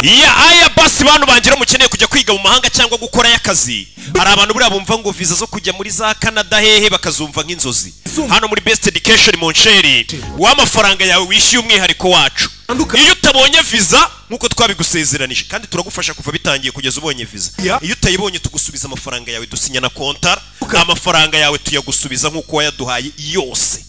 aya basi bantu bangira mukeneye kujya kwiga mu mahanga cyangwa gukora y'akazi. Hari abantu buriya bumva ngo visa zo kujya muri za Canada hehe bakazumva nk'inzozi. Hano muri Best Education Moncheri w'amafaranga yawe wishyuye umwihariko wacu. Iyo utabonye visa nkuko twabigusezeranije kandi turagufasha kuva bitangiye kugeza ubonye visa. Iyo utayibonye tugusubiza amafaranga yawe, dusinya na contract, amafaranga yawe tuyagusubiza nkuko wayaduhaye yose.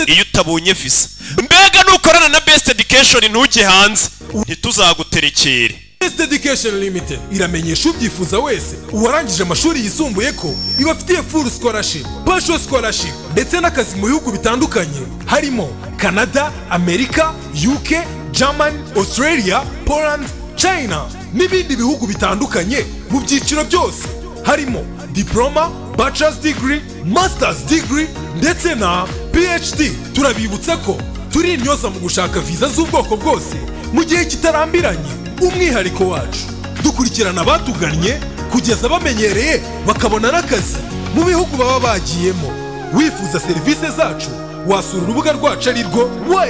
Iyo utabonye visa mbega nukorana na Best Education ntujye hanze ntituzaguterekere. Best Education Limited iramenyesha ubyifuza wese uwarangije amashuri yisumbuye ko ibafitiye full scholarship, partial scholarship ndetse n'akazi mu bihugu bitandukanye harimo Canada, Amerika, UK, Germany, Australia, Poland, China n'ibindi bihugu bitandukanye mu byiciro byose harimo diploma, bachelor's degree, master's degree ndetse na PhD. Turabibutsa ko turi intyoza mu gushaka visa z'ubwoko bwose mu gihe kitarambiranye. Umwihariko wacu dukurikirana abatugannye kugeza bamenyereye bakabona n'akazi mu bihugu baba bagiyemo. Wifuza serivisi zacu wasura urubuga rwacu arirwo wa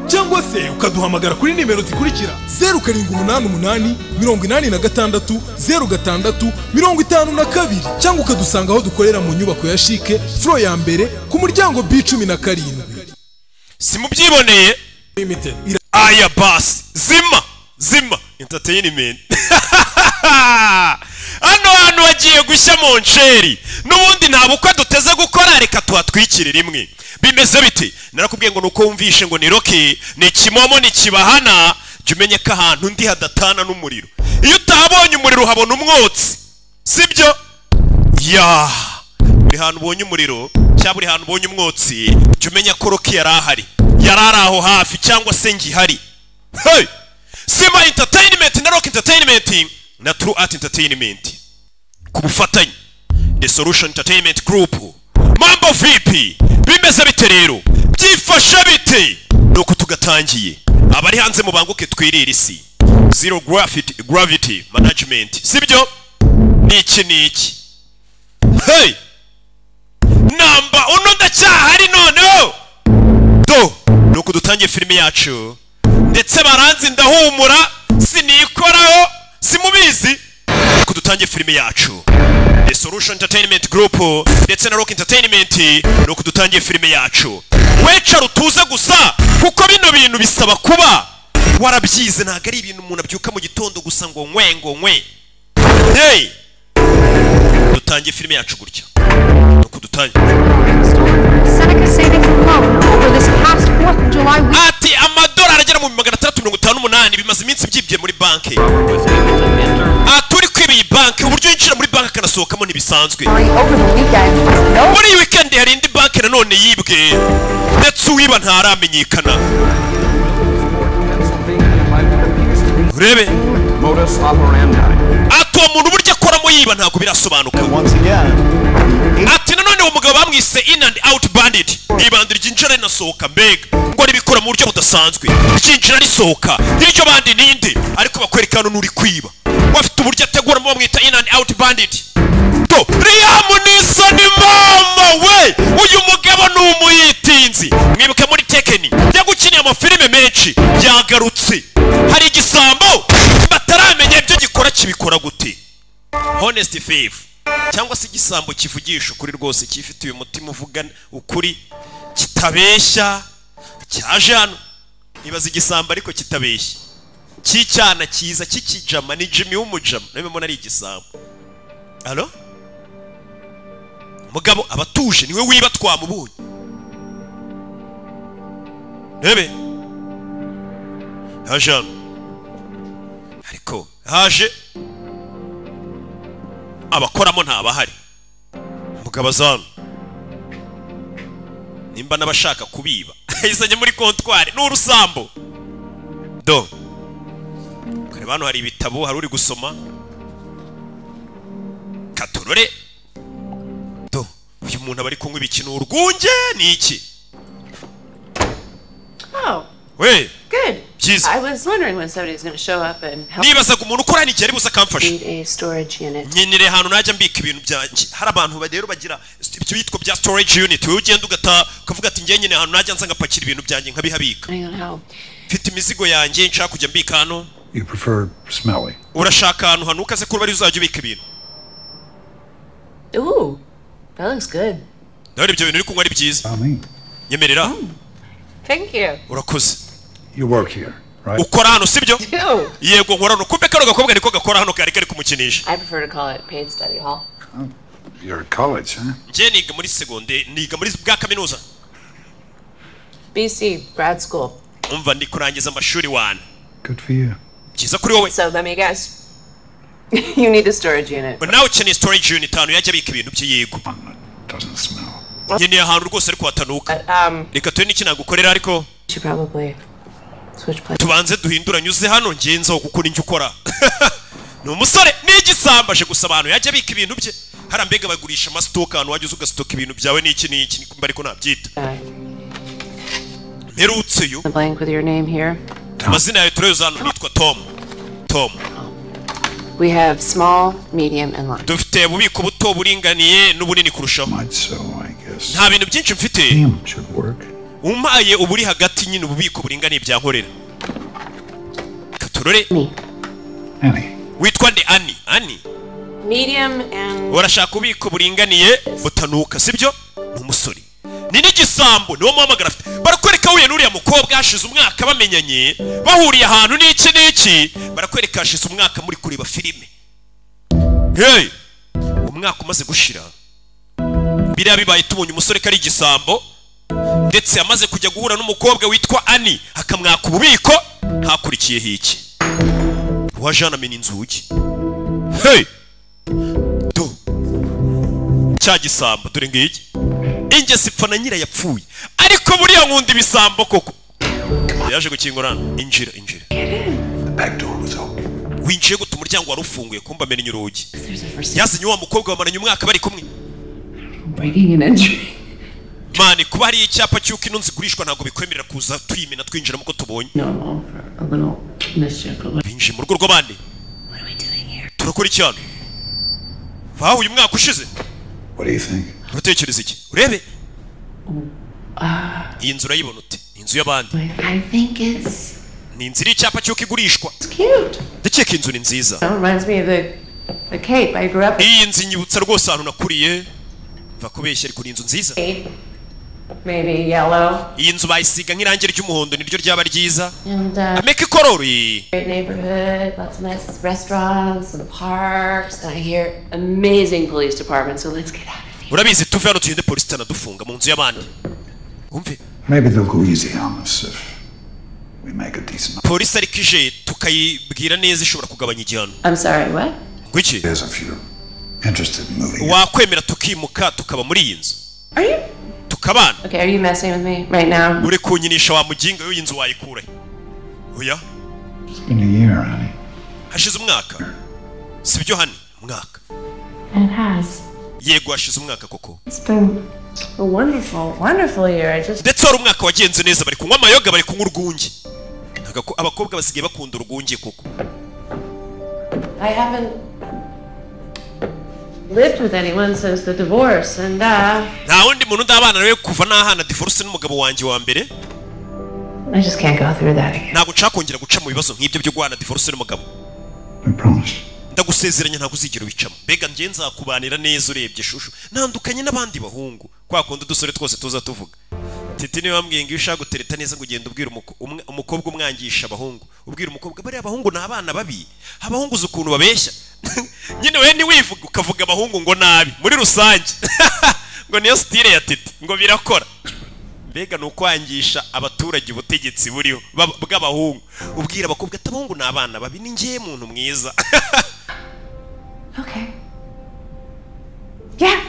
cyangwa se ukaduhamagara kuri nimero zikurikira 0788 86 06 52 cyangwa ukadusanga aho dukorera mu nyubako ya Chic floor ya mbere ku muryango B17. Simubyiboneye aya basi zima entertainment. Hano hantu wagiye gushya Moncheri n'ubundi nta bukwe duteze gukora, reka tuhatwikire rimwe. Bimeze bite? Narakubwiye ngo nuko wumvishe ngo ni Rocky ni Kimomo ni Kibahana, jya umenye ko ahantu ndi hadatana n'umuriro. Iyo utabonye umuriro uhabona umwotsi, sibyo? Buri hantu ubonye umuriro cyangwa buri hantu ubonye umwotsi jya umenya ko Rocky yari ari aho hafi cyangwa se ngihari. Simba Entertainment na Rock Entertainment na True Art Entertainment ku bufatanye The Solution Entertainment Group. Mambo vipi? Bimeze bite rero? Byifashe bite? Nuko tugatangiye. Abari hanze mubanguke twirira isi. Zero gravity management. Sibyo? Niki? Namba uno ndacyahari noneho. Nuko dutangiye filime yacu. Ndetse baranzi ndahumura sinikoraho simubizi. Nuko dutangiye filime yacu. The Solution Entertainment Group ndetse na Rock Entertainment nuko dutangiye filime yacu. Weca rutuze gusa kuko bino bintu bisaba kuba warabyize, ntago ari ibintu umuntu abyuka mu gitondo gusa ngo nkwe. Dutangiye filime yacu gutya. Nuko dutangiye. Seneca saving from home for this past 4th of July week. Ati amadolari agera mu 658 bimaze iminsi byibye muri banki. Turi kwibiye banki, uburyo yinjira muri banki akanasohokamo ntibisanzwe. Muri weekend hari indi banki nanone yibwe ndetse uwiba ntaramenyekana. Urebe modus operandi. Ati uwo muntu burya akoramo yiba ntabwo birasobanuka. Ati nanone uwo mugabo bamwise in and out bandit. Ibandira ryinjira rinasohoka mbega ngo ribikora mu buryo budasanzwe. Ryinjira risohoka iryo bandi ninde ariko bakwereka hano nuri kwiba. Wafite uburyo ategura mu bamwita in and out bandit. Liam Neeson mama we, uyu mugabo ni umuyitinzi. Mwibuke muri Tekken yagukiniye amafilime menshi yagarutse. Hari igisambo bataramenya ibyo gikora kibikora gute. Honest faith cyangwa se igisambo kivugisha ukuri rwose, kifite uyu mutima uvuga ukuri kitabeshya cyaje hano. Ibaza igisambo ariko kitabeshya, cy'icyana cyiza cy'ikijama ni Jimmy w'umujama, nawe mbona ari igisambo. Allo mugabo abatuje niwe wiba twamubonye. Nebe haje ariko haje abakoramo ntabahari. Mugabo azana nimba nabashaka kubiba izanye muri kontwari n'urusambo do. Kare bano hari ibitabo hari uri gusoma katorore do. Uyu muntu abari kunywa ibikino urwunge ni iki? Oh. We. Good. byiza I was wondering when somebody's going to show up and help nibazaga umuntu ukora n'igihe ari buze akamfasha need a storage unit. nyenere ahantu najya mbika ibintu byanjye hari abantu rero bagira ibyo bitwa bya storage unit wowe ugenda ukavuga ati njye nyine ahantu najya nza ngapakira ibintu byanjye nkabihabika Depending on how. mfite imizigo yanjye nshaka kujya mbika hano You prefer smelly? urashaka ahantu hanuka se kuba ari uzajya ubika ibintu Ooh, that looks good. ndabona ibyo bintu uri kunywa ari byiza Me. nyemerera Thank you. urakoze You work here, right? ukora hano sibyo Ew. yego nkora hano kumbe kano gakobwa niko gakora hano kari kumukinisha I prefer to call it paid study hall. You're at college, huh? njye niga muri segonde niga muri bwa kaminuza BC, grad school. umva ndi kurangiza amashuri wane Good for you. byiza kuri wowe So let me guess. You need a storage unit. nawe ukeneye storage unit ahantu yajya abika ibintu bye yego One that doesn't smell. nkeneye ahantu rwose ariko hatanuka reka tube n'iki nagukorera ariko Should probably switch places. tubanze duhindura nyuze hano ngenzaho kuko ninjye ukora ni umusore n'igisamba aje gusa abantu yajya abika ibintu bye hari mbega bagurisha amasitoka ahantu wajya uza ugasitoka ibintu byawe n'iki n'iki kumva ariko nabyita mperutseyo A blank with your name here. amazina yawe turayoza hano nitwa Tom We have small, medium, and large. dufite ububiko buto buringaniye n'ubunini kurushaho Might so, I guess. nta bintu byinshi mfite Medium should work. umpaye uburi hagati nyine ububiko buringaniye byankorera katurore Me. Annie. witwa nde ani Medium and urashaka ububiko buringaniye butanuka sibyo ni umusore ni n'igisambo niwo muhamagara afite barakwereka huye n'uriya mukobwa hashize umwaka bamenyanye bahuriye ahantu n'iki n'iki barakwereka hashize umwaka muri kureba filime hey umwaka umaze gushira biriya bibaye tubonye umusore ko ari igisambo ndetse amaze kujya guhura n'umukobwa witwa Ani akamwaka ububiko hakurikiyeho iki wajana amena inzugi hey do cya gisambo dore ngiki ingesi ipfa na nyira yapfuye ariko buriya nkunda ibisambo koko yaje gukingurana injira The back door was open. winjiye gute umuryango wari ufunguye kumba amenya urugi there's a first yasinye wa mukobwa bamaranye umwaka bari kumwe breaking and entry. mani kuba hari icyapa cy'uko ino zigurishwa ntabwo bikwemerera kuza tuyimena twinjiramo ko tubonye Normal for a little mischief, but what binjiye mu rugo rw'abandi are we doing here? turakora iki hano bahuye umwaka ushize What do you think? uratekereza iki urebe iyi nzu urayibona ute ni inzu y'abandi I think it's ni inzu iri icyapa cy'uko igurishwa cute. ndakeka inzu ni nziza That reminds me of the Cape. I grew up in iyi nzu inyibutsa rwose ahantu nakuriye va kubeshya ariko ni inzu nziza Cape. Maybe yellow. iyi nzu bayisiga nk'irangi ry'umuhondo niryo ryaba ryiza And ameka ikorori great neighborhood, lots of nice restaurants and parks. And I hear amazing police department, so let's get out of here. urabizi tuve hano tugende polisi itanadufunga mu nzu y'abandi wumve Maybe they'll go easy on us if we make a decent. polisi ariko ije tukayibwira neza ishobora kugabanya igihano I'm sorry, what? ngo iki There's a few interested in moving. in. wakwemera tukimuka tukaba muri iyi nzu Are you? tukabana Okay, are you messing with me right now? uri kunyinisha wa muginga w'iyi nzu wayikura he oya It's been a year, Annie. hashize umwaka sibyo hani umwaka It has. yego hashize umwaka koko It's been a wonderful, wonderful year. I just ndetse wari umwaka wagenze neza bari kunywa amayoga bari kunywa urwunge abakobwa basigaye bakunda urwunge koko I haven't lived with anyone since the divorce, and nta wundi muntu ndabana nawe kuva nahana divorce n'umugabo wanjye wa mbere I just can't go through that again. ntabwo nshaka kongera guca mu bibazo nk'ibyo byo guhana divorce n'umugabo I promise. ndagusezeranya ntabwo uzigera ubicamo mbega njye nzakubanira neza urebye shusho ntandukanye n'abandi bahungu kwa kundi udusore twose tuza tuvuga titi niwe wambwiye ngo iyo ushaka gutereta neza ngo ugenda ubwira umukobwa umwangisha abahungu ubwira umukobwa bariya abahungu ni abana babi abahungu uzi ukuntu babeshya nyine we ntiwivuga ukavuga abahungu ngo nabi muri rusange ngo niyo style ya titi ngo birakora mbega ni ukwangisha abaturage ubutegetsi buriho bw'abahungu ubwira abakobwa ati abahungu ni abana babi ni njye muntu mwiza Okay. Yeah.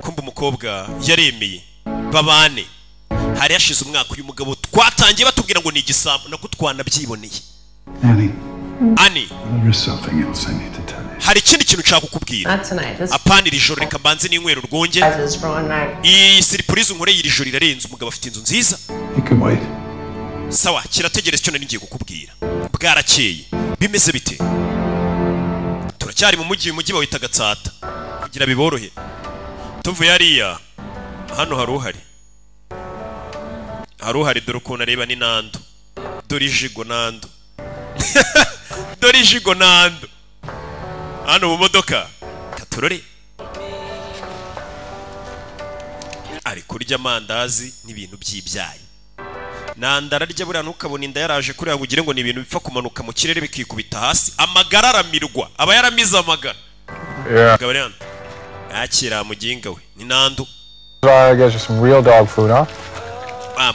kumva umukobwa yaremeye babane hari yashize umwaka uyu mugabo twatangiye batubwira ngo ni igisambo nako twanabyiboneye Annie, ani there is something else I need to tell you. hari ikindi kintu nshaka kukubwira Not tonight. This apana iri joro reka mbanze n'inywero urwunge is for one night. iyi siripurize unkoreye iri joro irarenze umugabo afite inzu nziza You can wait. sawa kirategereza icyo nari ngiye kukubwira bwarakeye bimeze bite turacyari mu mujyi bawita Gatsata kugira biborohe tuvuye hariya hano haruhari dore ukuntu areba ni Nando dore ijigo Nando dore ijigo Nando hano mu modoka katurore ari kurya amandazi n'ibintu by'ibyayi Nando ararya buriya ntukabona inda yaraje kuriya ngo ugire ngo ni ibintu bipfa kumanuka mu kirere bikikubita hasi amagara aramirwa aba yaramize amagara gabariyana akira muginga we ni Nando I guess some real dog food, huh?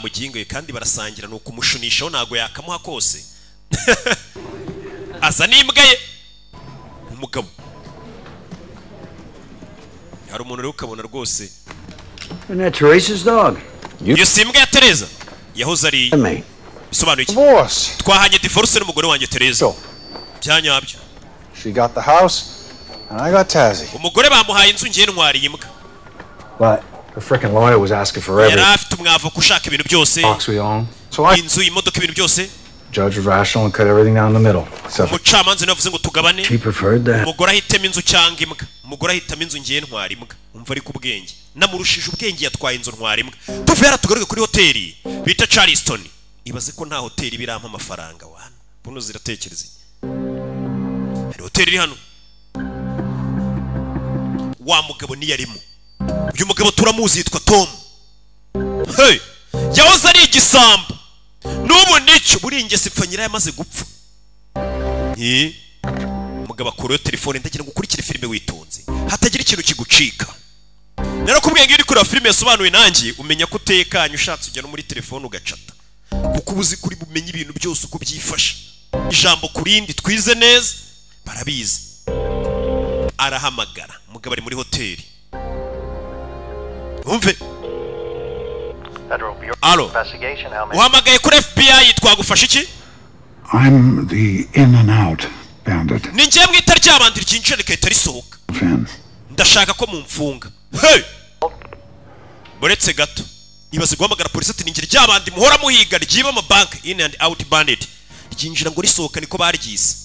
Muginga we kandi barasangira nuko umushunishaho nago yakamuha kose asa n'imbwa ye umugabo hari umuntu rero ukabona rwose Isn't that Teresa's dog? iyo si imbwa ya Teresa yahoze ari bisobanuye iki twahanye divorce n'umugore wanjye Teresa byanyabyo She got the house and I got Tazzy. umugore bamuhaye inzu ngiye ntwari imbwa But the freaking lawyer was asking for everything. yari afite umwavo kushaka ibintu byose Box we own. So I inzu imodoka ibintu byose judge was rational and cut everything down the middle. umucamanza niwe yavuze ngo tugabane She preferred that. umugore ahitamo inzu cyangwa imbwa umugore ahitamo inzu ngiye ntwara imbwa umva ari ku bwenge namurushije ubwenge yatwaye inzu ntwara imbwa tuvuye yaratugaruke kuri hoteli bita Charleston ibaze ko nta hoteli birampa amafaranga wana buno ziratekereza hari hoteli iri hano wa mugabo niyarimo uyu mugabo turamuzi yitwa Tom hey yahoze ari igisambo n'ubu nicyo buri ingese pfanyira yamaze gupfa umugabo akora telefone ndagira ngo ukurikire filime witonze hatagira ikintu kigucika narakubwiye ngo iri kuri filime yasobanuye nanjye umenya ko utekanye ushatse ujya no muri telefone ugacata kuko ubuzi kuri bumenye ibintu byose uko byifasha ijambo kurindi twize neza barabizi arahamagara umugabo ari muri hoteli umve Alo uhamagaye kuri FBI twagufasha iki I'm the in and out bandit. ni ngiye mwita ryabandi ryinjira rikahita risohoka ndashaka ko mumfunga hey buretse gato ibaze guhamagara polisi ati ninjira ryabandi muhora muhiga ryiba amabanki in and out bandit ryinjira ngo risohoka niko baryise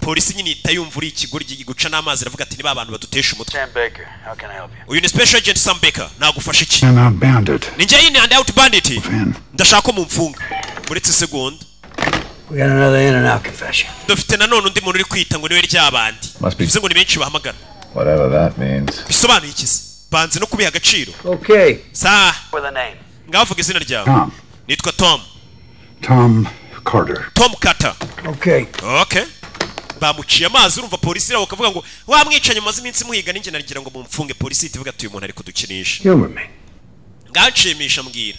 polisi nyine itayumva uri ikigo guca n'amazi ravuga ati niba abantu badutesha umutwe Sam Baker, how can I help you? uyu ni special agent Sam Baker nagufasha iki In and out bandit. ninjya in and out bandit ndashaka ko mumfunga buretse segonda We got another in and out confession. dufite nanone undi muntu uri kwita ngo niwe ryabandi bivuze ngo ni benshi bahamagara Whatever that means. bisobanuye iki se banze no kubiha agaciro Okay. sa With a name. ngavuga izina ryawe Tom. nitwa Tom Carter. Tom Carter Okay. okay bamuciye amazi urumva polisi iraho kavuga ngo wamwicanye maze iminsi muhiga ninjye nagira ngo mumfunge polisi itivuga ati uyu muntu ari kudukinisha Humor me. nganshimisha mbwira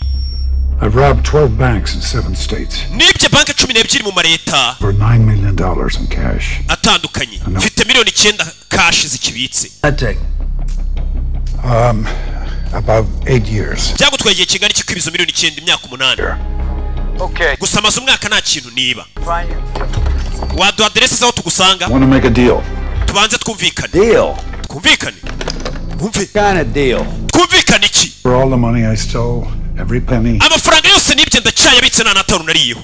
I've robbed 12 banks in 7 states nibye banki 12 mu mareta for $9 million in cash. atandukanye mfite miliyoni 9 cash zikibitse I take. About 8 years. byagutwaye igihe kingana iki kwibizo miliyoni 9 imyaka 8 Okay. gusa amaze umwaka nta kintu niba waduha aderesi zaho tugusanga Want to make a deal? tubanze twumvikane Deal. twumvikane wumve Kind of deal. twumvikane iki For all the money I stole, every penny, amafaranga yose nibye ndacyayabitse nta n'atanu nariyeho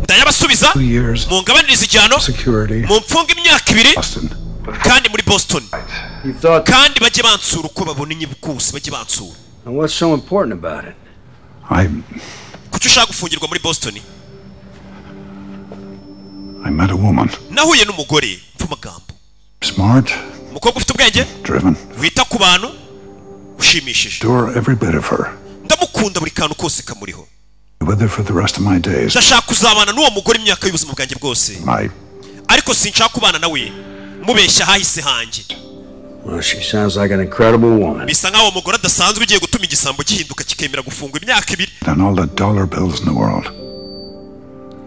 ndayabasubiza 2 years, mungabaniriza igihano security, mumfunga imyaka 2 Boston. kandi muri Boston You thought. kandi bajye bansura uko babona inyibukuse bajye bansura And what's so important about it? kuki ushaka gufungirwa muri Boston I met a woman. nahuye n'umugore mva amagambo Smart, umukobwa ufite ubwenge driven. wita ku bantu ushimishije Adore every bit of her. ndamukunda buri kantu kose kamuriho With her for the rest of my days. ndashaka kuzabana n'uwo mugore imyaka y'ubuzima bwanjye bwose ariko sinshaka kubana nawe mubeshya hahise hanjye Well, she sounds like an incredible woman. bisa nk'aho umugore adasanzwe ugiye gutuma igisambo gihinduka kikemera gufungwa imyaka 2 Than all the dollar bills in the world.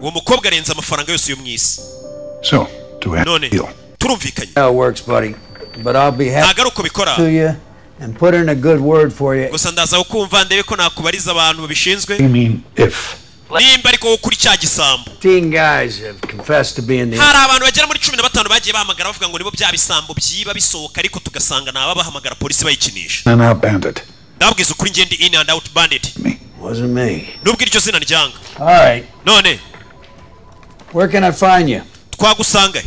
uwo mukobwa arenze amafaranga yose yo mu isi So, do we have a none deal? turumvikanye How it works, buddy. But I'll be happy ntabwo ari uko bikora to you and put in a good word for you. gusa ndaza kukumva ndebe ko nakubariza abantu babishinzwe You mean if? nimba ariko kuri cya gisambo 15 guys have confessed to being the. hari abantu bagera muri 15 bagiye bahamagara bavuga ngo nibo bya bisambo byiba bisohoka ariko tugasanga naba bahamagara polisi bayikinisha And out bandit. ndabwiza ukuri ngende in and out bandit Wasn't me. nubwo iryo zina ryanga All right. none Where can I find you? twagusanga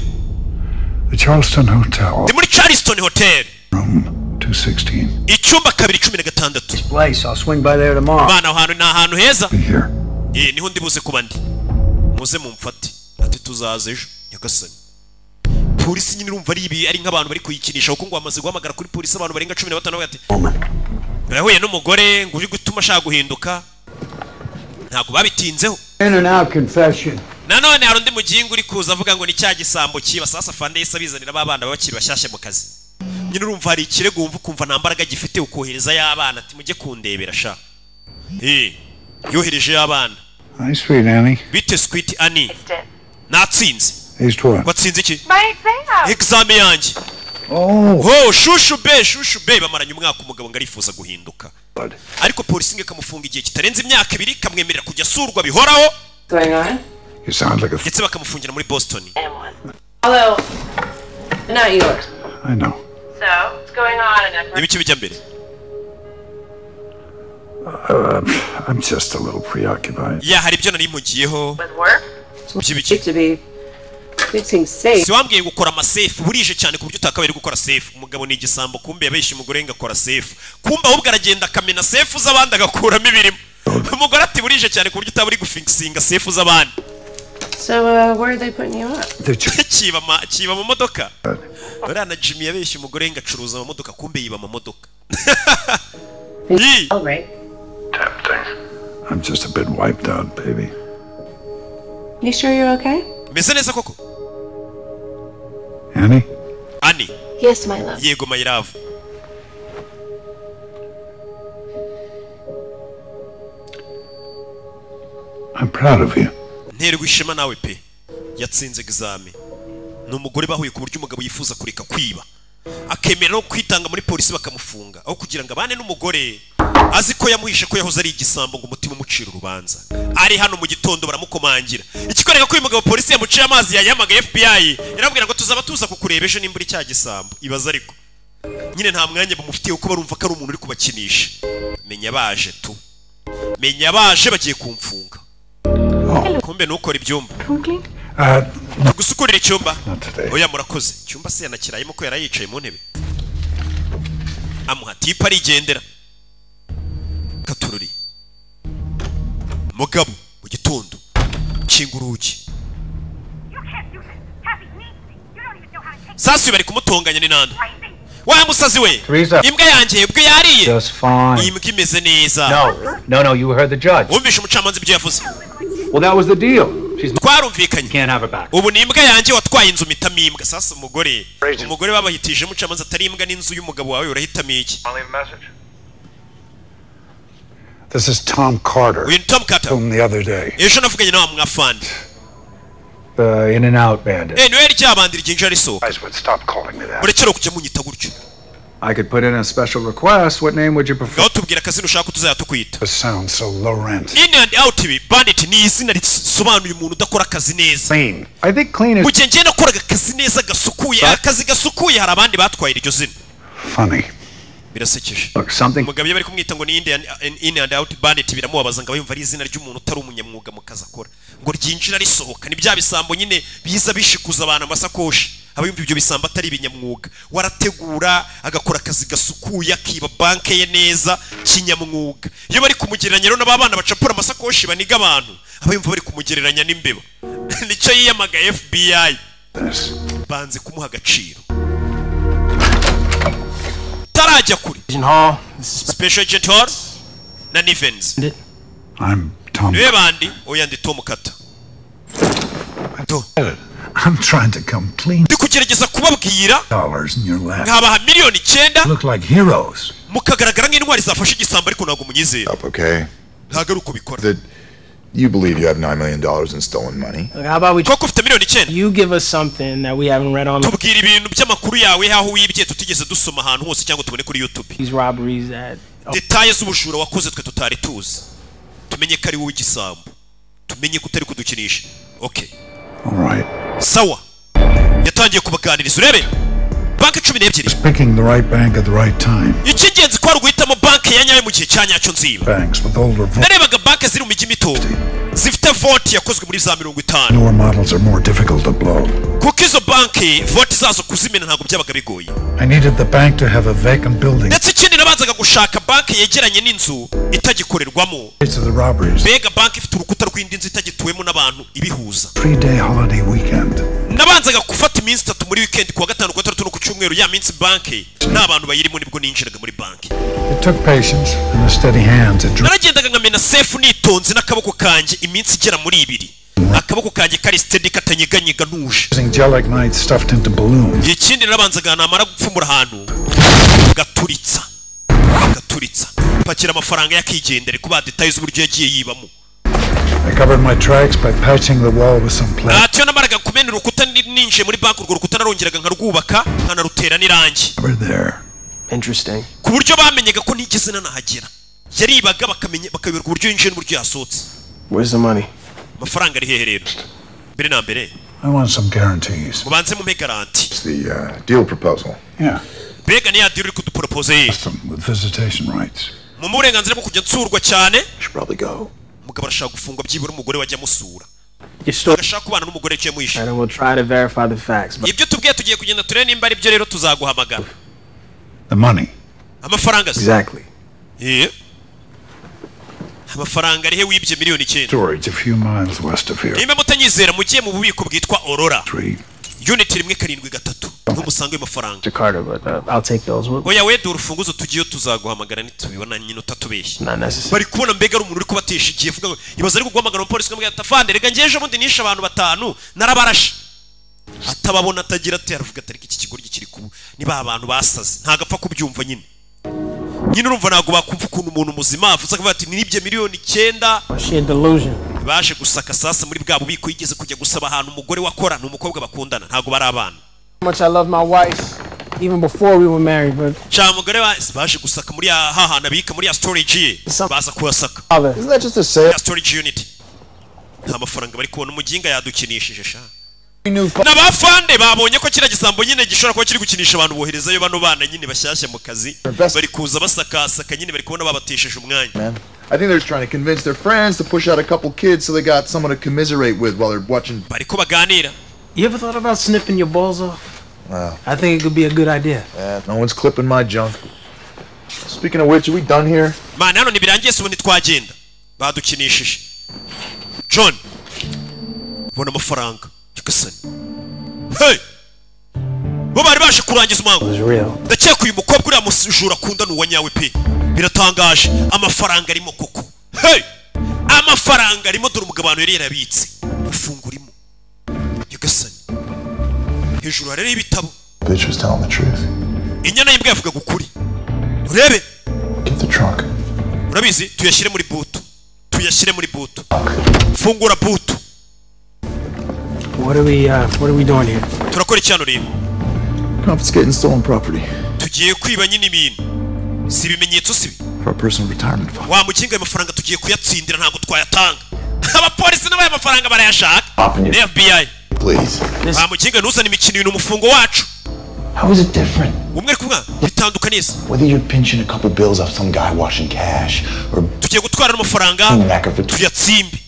The Charleston Hotel, ndi muri Charleston Hotel room 216. icyumba 216 This place. I'll swing by there tomorrow. bana ahantu ni ahantu heza Be here. niho ndibuze kuba ndi muze mumfate ati tuzaza ejo nyagasani polisi nyine urumva ari ibi ari nk'abantu bari kuyikinisha kuko ngo bamaze guhamagara kuri polisi abantu barenga 15 bati barahuye n'umugore ngo uri gutuma ashaka guhinduka ntabwo babitinzeho In and out confession. nanone hari undi mugingo uri kuza avuga ngo ni cya gisambo kiba sasa fande yise abizanira abana babakiri bashyashye mu kazi nyine urumva hari ikirego wumva ukumva nta mbaraga gifite ukohereza y'abana ati mujye kundebera sha yohereje y'abana Hi, sweet Annie. bite sweet Annie natsinze Aged what? watsinze iki My exam. examen yanjye Oh, shushu be bamaranye umwaka umugabo ngo arifuza guhinduka ariko polisi ngo kamufunga igihe kitarenze imyaka 2 kamwemerera kujya asurwa bihoraho What's going on? you sound like a. ndetse bakamufungira muri Boston Although, not yours. I know. So, what's going on? And I've ibiki bijya mbere I'm just a little preoccupied. ya hari ibyo nari mugiyeho with work. by'ibiki To be fixing safe. si wambwiye gukora amasefu burije cyane ku buryo utakabaye gukora sefu umugabo ni igisambo kumbe yabeshye umugore ngo akora sefu kumbe ahubwo aragenda akamena sefu z'abandi agakuramo ibirimo umugore ati burije cyane ku buryo utaba uri gufikisinga sefu z'abandi So, where are they putting you up? kiba mu modoka uriya na Jimmy yabeshye umugore ngo acuruza amamodoka kumbe yiba amamodoka All right. Tempting. I'm just a bit wiped out, baby. You sure you're okay? meze neza koko Annie? Annie Yes, my love. yego my love I'm proud of you. nterwa ishema nawe pe yatsinze examen ni umugore bahuye ku buryo umugabo yifuza kureka kwiba akemera no kwitanga muri polisi bakamufunga aho kugira ngo abane n'umugore azi ko yamuhishe ko yahoze ari igisambo ngo umutima umucira urubanza ari hano mu gitondo baramukomangira ikikoreka ko uyu mugabo polisi yamuciye amazi yayamaga FBI irabwira ngo tuzaba tuza kukureba ejo nimba uri cya gisambo ibaza ariko nyine nta mwanya bamufitiye kuko barumva ko ari umuntu uri kubakinisha menya baje bagiye kumfunga kumbe nukora ibyumba gusukurira icyumba oya murakoze icyumba se yanakirayemo ko yarayicaye mu ntebe amuha tipa arigendera katururi mugabo mu gitondo kinga urugi sasi bari kumutonganya ni nando wa musazi we imbwa yanjye ubwo yariye Just fine. imbwa imeze neza No, you heard the judge. wumvishe umucamanza ibyo yavuze Well, that was the deal. She's twarumvikanye can't have her back. ubu ni imbwa yanjye watwaye inzu mitamo imbwa sasa umugore babahitije umucamanza atari imbwa n'inzu y'umugabo wawe urahitamo iki This is Tom Carter. uyu ni Tom Carter From the other day. ejo navuganye nawe mwafandi The in and out bandit. niwe yari ryabandira ryinjira risohoka Guys would stop calling me that. murekere kujya munyita gutyo I could put in a special request. What name would you prefer? ngaho tubwira akazina ushaka tuzajya tukwita This sounds so low rent. in and out bandit ni izina risobanuye umuntu udakora akazi neza Clean. I think clean mu is gihe njye nakoraga akazi neza gasukuye akazi gasukuye hari abandi batwaye iryo zina Funny. birasekeje look something. umugabo iyo bari kumwita ngo ni in and out bandit biramubabaza ngo yumva ari izina ry'umuntu utari umunyamwuga mu kazi akora ngo ryinjira risohoka ni bya bisambo nyine biza bishikuza abantu amasakoshi aba yumva ibyo bisambo atari ibinyamwuga warategura agakora akazi gasukuye akiba banke ye neza kinyamwuga iyo bari kumugereranya rero n'abana bacapura amasakoshi baniga abantu aba yumva bari kumugereranya n'imbeba nicyo yiyamaga FBI banze kumuha agaciro tarajya kure Special Agent Hall na Nivens I'm Tom. niwe bandi oya ndi Tom Carter I'm trying to come clean. ndi kugerageza kubabwira Dollars in your lap. nkabaha miliyoni 9 Look like heroes. mukagaragara nk'intwari zafashe igisambo ariko ntabwo munyizera Okay. ntabwo ari uko bikora That you believe you have $9 million in stolen money. Look, how about we koko ufite miliyoni 9 you give us something that we haven't read on tubwira ibintu by'amakuru yawe aho wibye tutigeze dusoma ahantu hose cyangwa tubone kuri YouTube these robberies that detaye z'ubujura wakoze twe tutari tuzi tumenye ko ari wowe igisambo tumenye ko utari kudukinisha okay All right. sawa yatangiye kubaganiriza urebe banki 12 Picking the right bank at the right time. icy'ingenzi ko ari uguhitamo banki ya nyayo mu gihe cya nyacyo nziba Banks with older narebaga banki banki ziri mu mijyi mito zifite vote yakozwe muri za 50 Newer models are more difficult to blow. kuko izo banki vote zazo kuzimena ntabwo byabaga bigoye. I needed the bank to have a vacant building. ndetse ikindi nabanzaga gushaka banki yegeranye n'inzu itagikorerwamo. To the robberies. Mbega banki ifite urukuta rw'indi nzu itagituwemo n'abantu ibihuza. 3-day holiday weekend. nabanzaga gufata iminsi 3 muri weekend kuwa gatanu kuwa gatandatu no ku cyumweru ya minsi banki nta bantu bayirimo nibwo ninjiraga muri banki. It took patience and a steady hand. naragendaga nkamena safe nitonze n'akaboko kanjye iminsi igera muri 2. akaboko kanjye kari steady katanyeganyega ntuje. Using gelignite stuffed into balloons. ikindi narabanzaga namara gupfumura ahantu gaturitsa pakira amafaranga yakigendere kuba details uburyo yagiye yibamo. I covered my tracks by patching the wall with some plastic. atiyo namaraga kumena urukuta ninje muri banki urwo rukuta narongeraga nkarwubaka nkanarutera n'irangi. We're there. Interesting. ku buryo bamenyaga ko ntigeze nanahagera. yaribaga bakayoberwa uburyo yinjiye n'uburyo yasohotse. Where's the money? amafaranga ari hehe rero? mbere na mbere I want some guarantees. mubanze mumpe garanti. It's the deal proposal. Yeah. mbega niya deal uri kudupropose With visitation rights. mu burenganzira bwo kujya nsurwa cyane. Should probably go. umugabo arashaka gufungwa byibura umugore wajya musura. Your story. agashaka kubana n'umugore cyo mwishe. And we'll try to verify the facts. But ibyo tubwiye tugiye kugenda turebe nimba ari byo rero tuzaguhamagara. The money. amafaranga exactly. amafaranga ari he wibye miliyoni 9. Storage a few miles west of here. nimba mutanyizera mugiye mu bubiko bwitwa Aurora. 3. unit 173 n'umusango w'amafaranga. Jakarta, but I'll take those. oya we dore urufunguzo tugiye tuzaguhamagara nitubibona nyine utatubeshye. Not necessary. bari kubona mbega ari umuntu uri kubatesha igihe vuga ngo ibaza ari guhamagara umupolisi kamwe atafande rega ngeje mundi nisha abantu 5 narabarashe. atababona atagira ati aravuga ati iki kigoryi kiri ku niba abantu basaze ntagapfa kubyumva nyine urumva nago bakumva ukuntu umuntu muzima avuze akavuga ati nibye miliyoni 9. She a delusion. baje gusaka sasa muri bwa bubiko yigeze kujya gusaba ahantu umugore wakora n'umukobwa bakundana ntago bari abana. Much I love my wife even before we were married, but cha mugore baje gusaka muri hahana bika muri storage ye baza kuhasaka. Isn't that just a sale? Storage unit nta mafaranga bari kubona umuginga yadukinishije sha. n'abafande babonye ko kira gisambo nyine gishobora kuba kiri gukinisha abantu boherezayo bano bana nyine bashyashya mu kazi bari kuza basaka nyine bari kubona babatesheje umwanya. I think they're trying to convince their friends to push out a couple kids so they got someone to commiserate with while they're watching. bari ko baganira. You ever thought about snipping your balls off? Wow. I think it could be a good idea. No one's clipping my junk. Speaking of which, are we done here? Man, hano nibirangiye se ubundi twagenda badukinishije. John bona amafaranga tukasani. Hey bo bari baje kurangiza umango. ndakeka uyu mukobwa uri amusujura kunda nuwa nyawe pe. biratangaje amafaranga arimo koko. Hey amafaranga arimo dore umugabano yari yarabitse ufungurimo yugasani hejuru harere ibitabo. Bitch was telling the truth. inyana yimbwa yavuga gukuri. urebe Get the trunk. urabizi tuyashyire muri butu fungura butu. What are we doing here? turakora icyano rero Confiscating stolen property tugiye kwiba nyine ibintu si ibimenyetso sibi for a personal retirement fund. wa mukinga amafaranga tugiye kuyatsindira ntabwo twayatanga. abapolisi n'abaye amafaranga barayashaka. FBI Please. wa mukinga ntuzane imikino ibintu umufungo wacu. How is it different? umwe kumwa bitandukanye neza. Whether you're pinching a couple bills off some guy washing cash or tugiye gutwara amafaranga tuyatsimbe.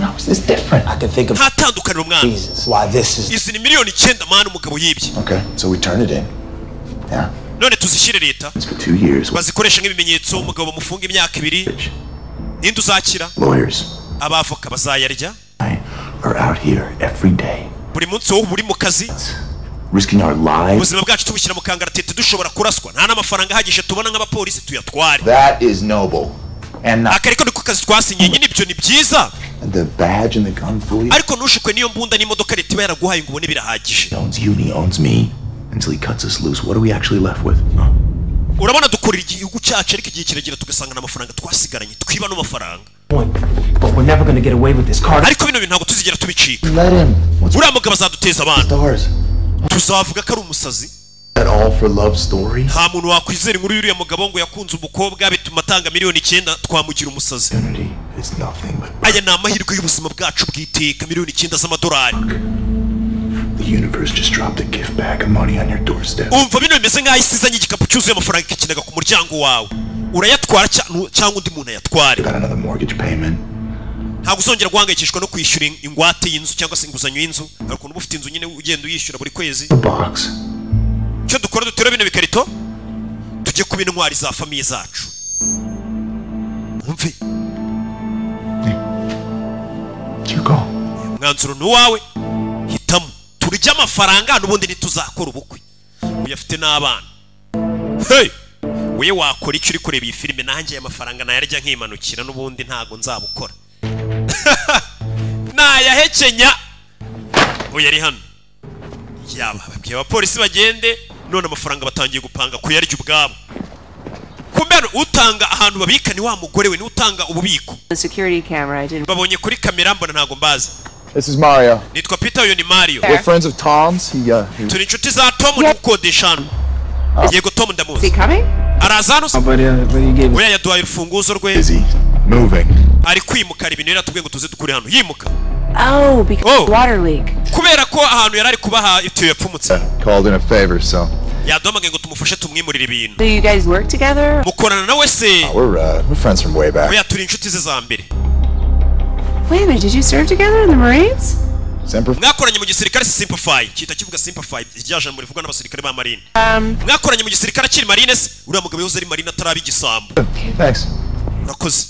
How is this different? I can think of hatandukanira umwana. Why this is. izi ni miliyoni 9 mwana umugabo yibye. Okay, so we turn it in. Yeah. none tuzishyire leta For 2 years. bazikoresha nk'ibimenyetso umugabo bamufunga imyaka 2 ninde uzakira. Lawyers abavoka bazayarya. are out here every day. buri munsi wowe uri mu kazi. Risking our lives. ubuzima bwacu tubushyira mu kangaratete dushobora kuraswa nta n'amafaranga ahagije tubona nk'abapolisi tuyatware. That is noble. And not akariko niko kazi twasinye nyine ibyo ni byiza. The badge and the gun fully. ariko ntushukwe niyo mbunda n'imodoka leta iba yaraguhaye ngo ubone birahagije. He owns you and he owns me until he cuts us loose. What are we actually left with? urabona dukorera igihugu cyacu ariko igihe kiragira tugasanga n'amafaranga twasigaranye twiba no mafaranga. But we're never going to get away with this card. ariko bino bintu ntabwo tuzigera tubicika. Let him. uriya mugabo azaduteza abana. Stars. tuzavuga ko ari umusazi. That all for love story. nta muntu wakwizera inkuru y'uriya mugabo ngo yakunze umukobwa bituma atanga miliyoni 9 twamugira umusazi. It's nothing but aya ni amahirwe y'ubuzima bwacu bwiteka miliyoni 9 z'amadolari. the universe just dropped a gift bag of money on your doorstep. umva bino bimeze nk'aho isizanye igikapu cyuzuye amafaranga ikakinaga ku muryango wawe urayatwara cyangwa undi muntu ayatware. Got another mortgage payment, ntabwo uzongera guhangayikishwa no kwishyura ingwate y'inzu cyangwa se inguzanyo y'inzu hari ukuntu uba ufite inzu nyine ugenda uyishyura buri kwezi. Icyo dukora dutera bino bikarito tujye kuba intwari za famiye zacu. Umve mwanzuro ni uwawe, hitamo. Turya amafaranga n'ubundi ntituzakora ubukwe uyafite n'abana. Hey, we wakora icyo uri kureba iyi filime, nanjye amafaranga nayarya nkimanukira n'ubundi ntago nzabukora. Nayahekenya uyu ari hano yaba babwiye abapolisi bagende, none amafaranga batangiye gupanga kuyarya ubwabo. Kumbe utanga ahantu babika ni wa mugore we, ni utanga ububiko. Babonye kuri kamera mbona ntago mbaza. This is Mario. Nitwa Peter, uyu ni Mario. We're friends of Tom's. Turi inshuti za Tom n'ukodesha hano. Yego Tom ndamuzi. Araza hano? Oya yaduhaye urufunguzo rwe. Moving. Ari kwimuka, ibintu yaratubwiye ngo tuze dukure hano. Yimuka. Oh, because water leak. Kubera ko ahantu yarari kubaha itiyo yapfumutse. Called in a favor, so. Yadomage ngo tumufashe tumwimurira ibintu. Do you guys work together? Mukorana nawe se? We're friends from way back. Oya turi inshuti ze za mbere. Wait a minute, did you serve together in the Marines? Mwakoranye mu gisirikare Simplify. Kita kivuga Simplify irya jambo rivugwa n'abasirikare ba Marine. Mwakoranye mu gisirikare kiri Marine se? Uriya mugabo yoze ari Marine atarabi igisambo. Thanks. Urakoze.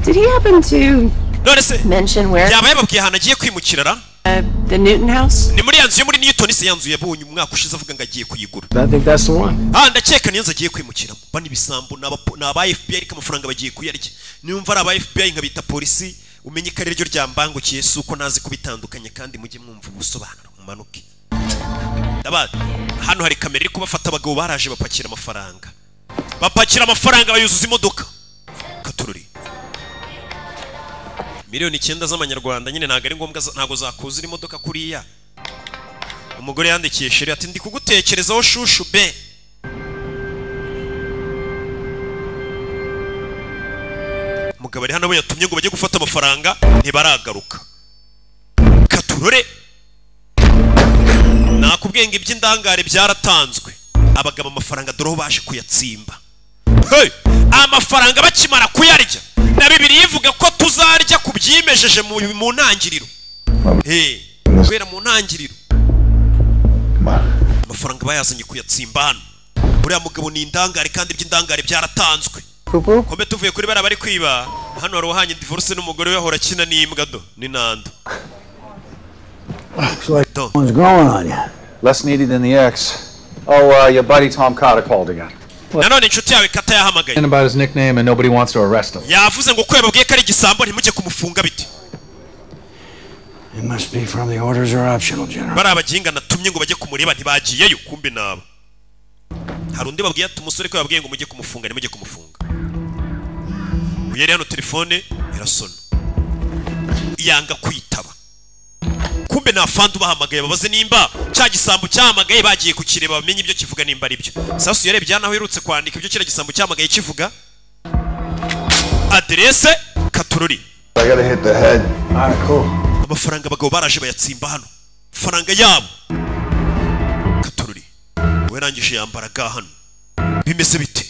Did he happen to mention where? Yaba yababwiye ahantu agiye kwimukira. The Newton House? Ni muri yanzu yo muri Newton se yanzu yabonye umwaka ushize avuga ngo agiye kuyigura. I think that's the one. Ndakeka niyanzu agiye kwimukira. Bani bisambo n'aba FBI ariko amafaranga bagiye kuyarya. Niumva ari aba FBI nkabita polisi umenye ko ari ryo ryambangukiye suko nazi kubitandukanye kandi mujye mwumva ubusobanuro mumanuke. Ndabati hano hari kamera iri kubafata abagabo baraje bapakira amafaranga. Bapakira amafaranga bayuzuza imodoka. Katururi. Miliyoni 9 z'amanyarwanda nyine ntago ari ngombwa ntago zakuzira imodoka kuriya. Umugore yandikiye sheri ati ndi kugutekerezaho shushu be. Mugabo ari hano we yatumye ngo bajye gufata amafaranga ntibaragaruka. Katurore. Nakubwenga iby'indangare byaratanzwe. Abagabo amafaranga dore baje kuyatsimba. Hey, amafaranga bakimara kuyarya. Na Bibiliya ivuga ko tuzarya kubyimejeje mu ntangiriro. Kubera mu ntangiriro. Amafaranga bayazanye kuyatsimba hano. Uriya mugabo ni indangare kandi iby'indangare byaratanzwe. Kombe tuvuye kuri bara bari kwiba. Hano wari wahanye divorce n'umugore we ahora kina n'imbwa do ni Nando. Looks like one's growing on you. Less needy than the ex. Oh, your buddy Tom Carter called again. Nanone inshuti yawe Kata yahamagaye. About his nickname and nobody wants to arrest him. Yavuze ngo ko yababwiye ko ari igisambo ntimujye kumufunga bite. It must be from the orders are optional, General. Bara abaginga natumye ngo bajye kumureba ntibagiyeyo kumbe nabo. Hari undi babwiye ati umusore ko yababwiye ngo mujye kumufunga nimujye kumufunga. Uyeri hano telefone irasona. Yanga kwitaba. Kumbe na fandu bahamagaye babaze nimba cya gisambo cyahamagaye bagiye kukireba bamenye ibyo kivuga nimba ari byo. Sasu yarebye naho irutse kwandika ibyo kira gisambo cyahamagaye kivuga. Adresse Katururi. I gotta hit the head. Cool. Amafaranga abagabo baraje bayatsimba hano. Faranga yabo. Katururi. Werangije yambaraga hano. Bimeze bite?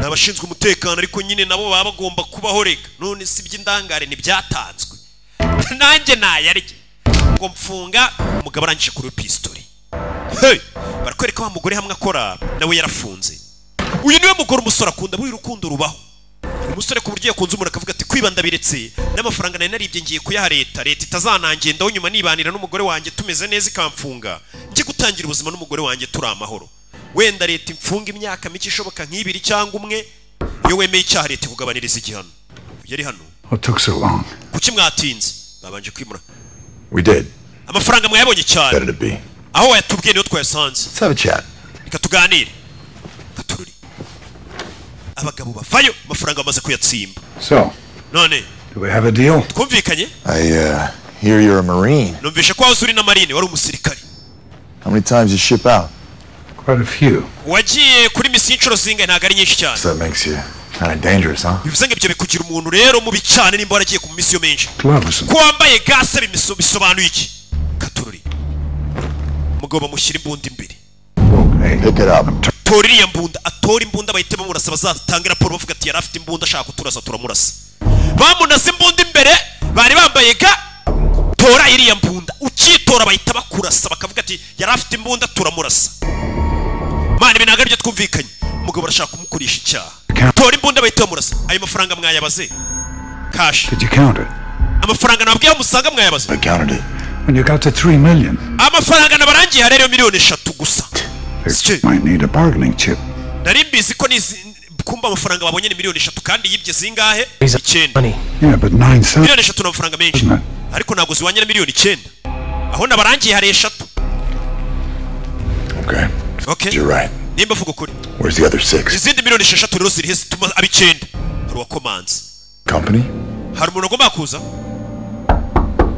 Nabashinzwe umutekano ariko nyine nabo baba bagomba kubaho rega. None si by'indangare ntibyatanzwe. Nanjye nayarye. Ngo mfunga umugabo arangije kuri pistoli. Hey, barakwereka wa mugore hamwe akora nawe yarafunze. Uyu niwe mugore umusore akunda buri rukundo rubaho. Umusore ku buryo yakunze umuntu akavuga ati kwibanda biretse n'amafaranga nari naribye ngiye kuyaha leta itazanangendaho nyuma nibanira n'umugore wanjye tumeze neza ikamfunga ngiye gutangira ubuzima n'umugore wanjye turi amahoro. Wenda leta imfunga imyaka mike ishoboka nk'ibiri cyangwa umwe iyo wemeye icyaha leta kugabaniriza igihano. Yari hano. What took so long? Kuki mwatinze? Babanje kwimura. We did. Amafaranga mwayabonye cyane. Better to be. Aho wayatubwiye niyo twayasanze. Let's have a chat. Reka tuganire. Katururi. Abagabo bavayo amafaranga bamaze kuyatsimba. So, none do we have a deal? Twumvikanye? I hear you're a Marine. Numvishe ko uzuri na Marine wari umusirikare. How many times you ship out? Quite a few. Wagiye kuri misi inshuro zingahe ntago ari nyinshi cyane. So that makes you kind of dangerous, huh? Bivuze ngo ibyo bikugira umuntu rero mubi cyane nimba waragiye ku misi yo menshi. Gloves. Ko wambaye gase bisobanuye iki? Katururi. Mugabo mushyira imbunda imbere. Pick it up. Tori ya mbunda atora imbunda bahite bamurasa bazatangira raporo bavuga ati yarafite imbunda ashaka kuturasa turamurasa. bamunaze imbunda imbere bari bambaye ga tora iriya mbunda ukitora bahita bakurasa bakavuga ati yari afite imbunda turamurasa mani ibinaga byo twumvikanye umugabo arashaka kumukurisha icyaha tora imbunda bahita bamurasa ayo mafaranga mwayabaze cash Did you count it? amafaranga nabwiye musanga mwayabaze I counted it. When you got to 3 million, amafaranga nabarangiye harero miliyoni 3 gusa they might need a bargaining chip. nari mbizi ko kumba amafaranga babonye ni miliyoni 3 kandi yibye zingahe 9 Yeah, but 9 miliyoni 3 n'amafaranga menshi ariko ntago ziwanye na miliyoni 9 aho nabarangiye hari 3 Okay. You're right. nimba vuga kuri Where's the other 6? izindi miliyoni 6 rero ziri hese tuma abi 9 hari wakomanze Company? hari umuntu agomba kuza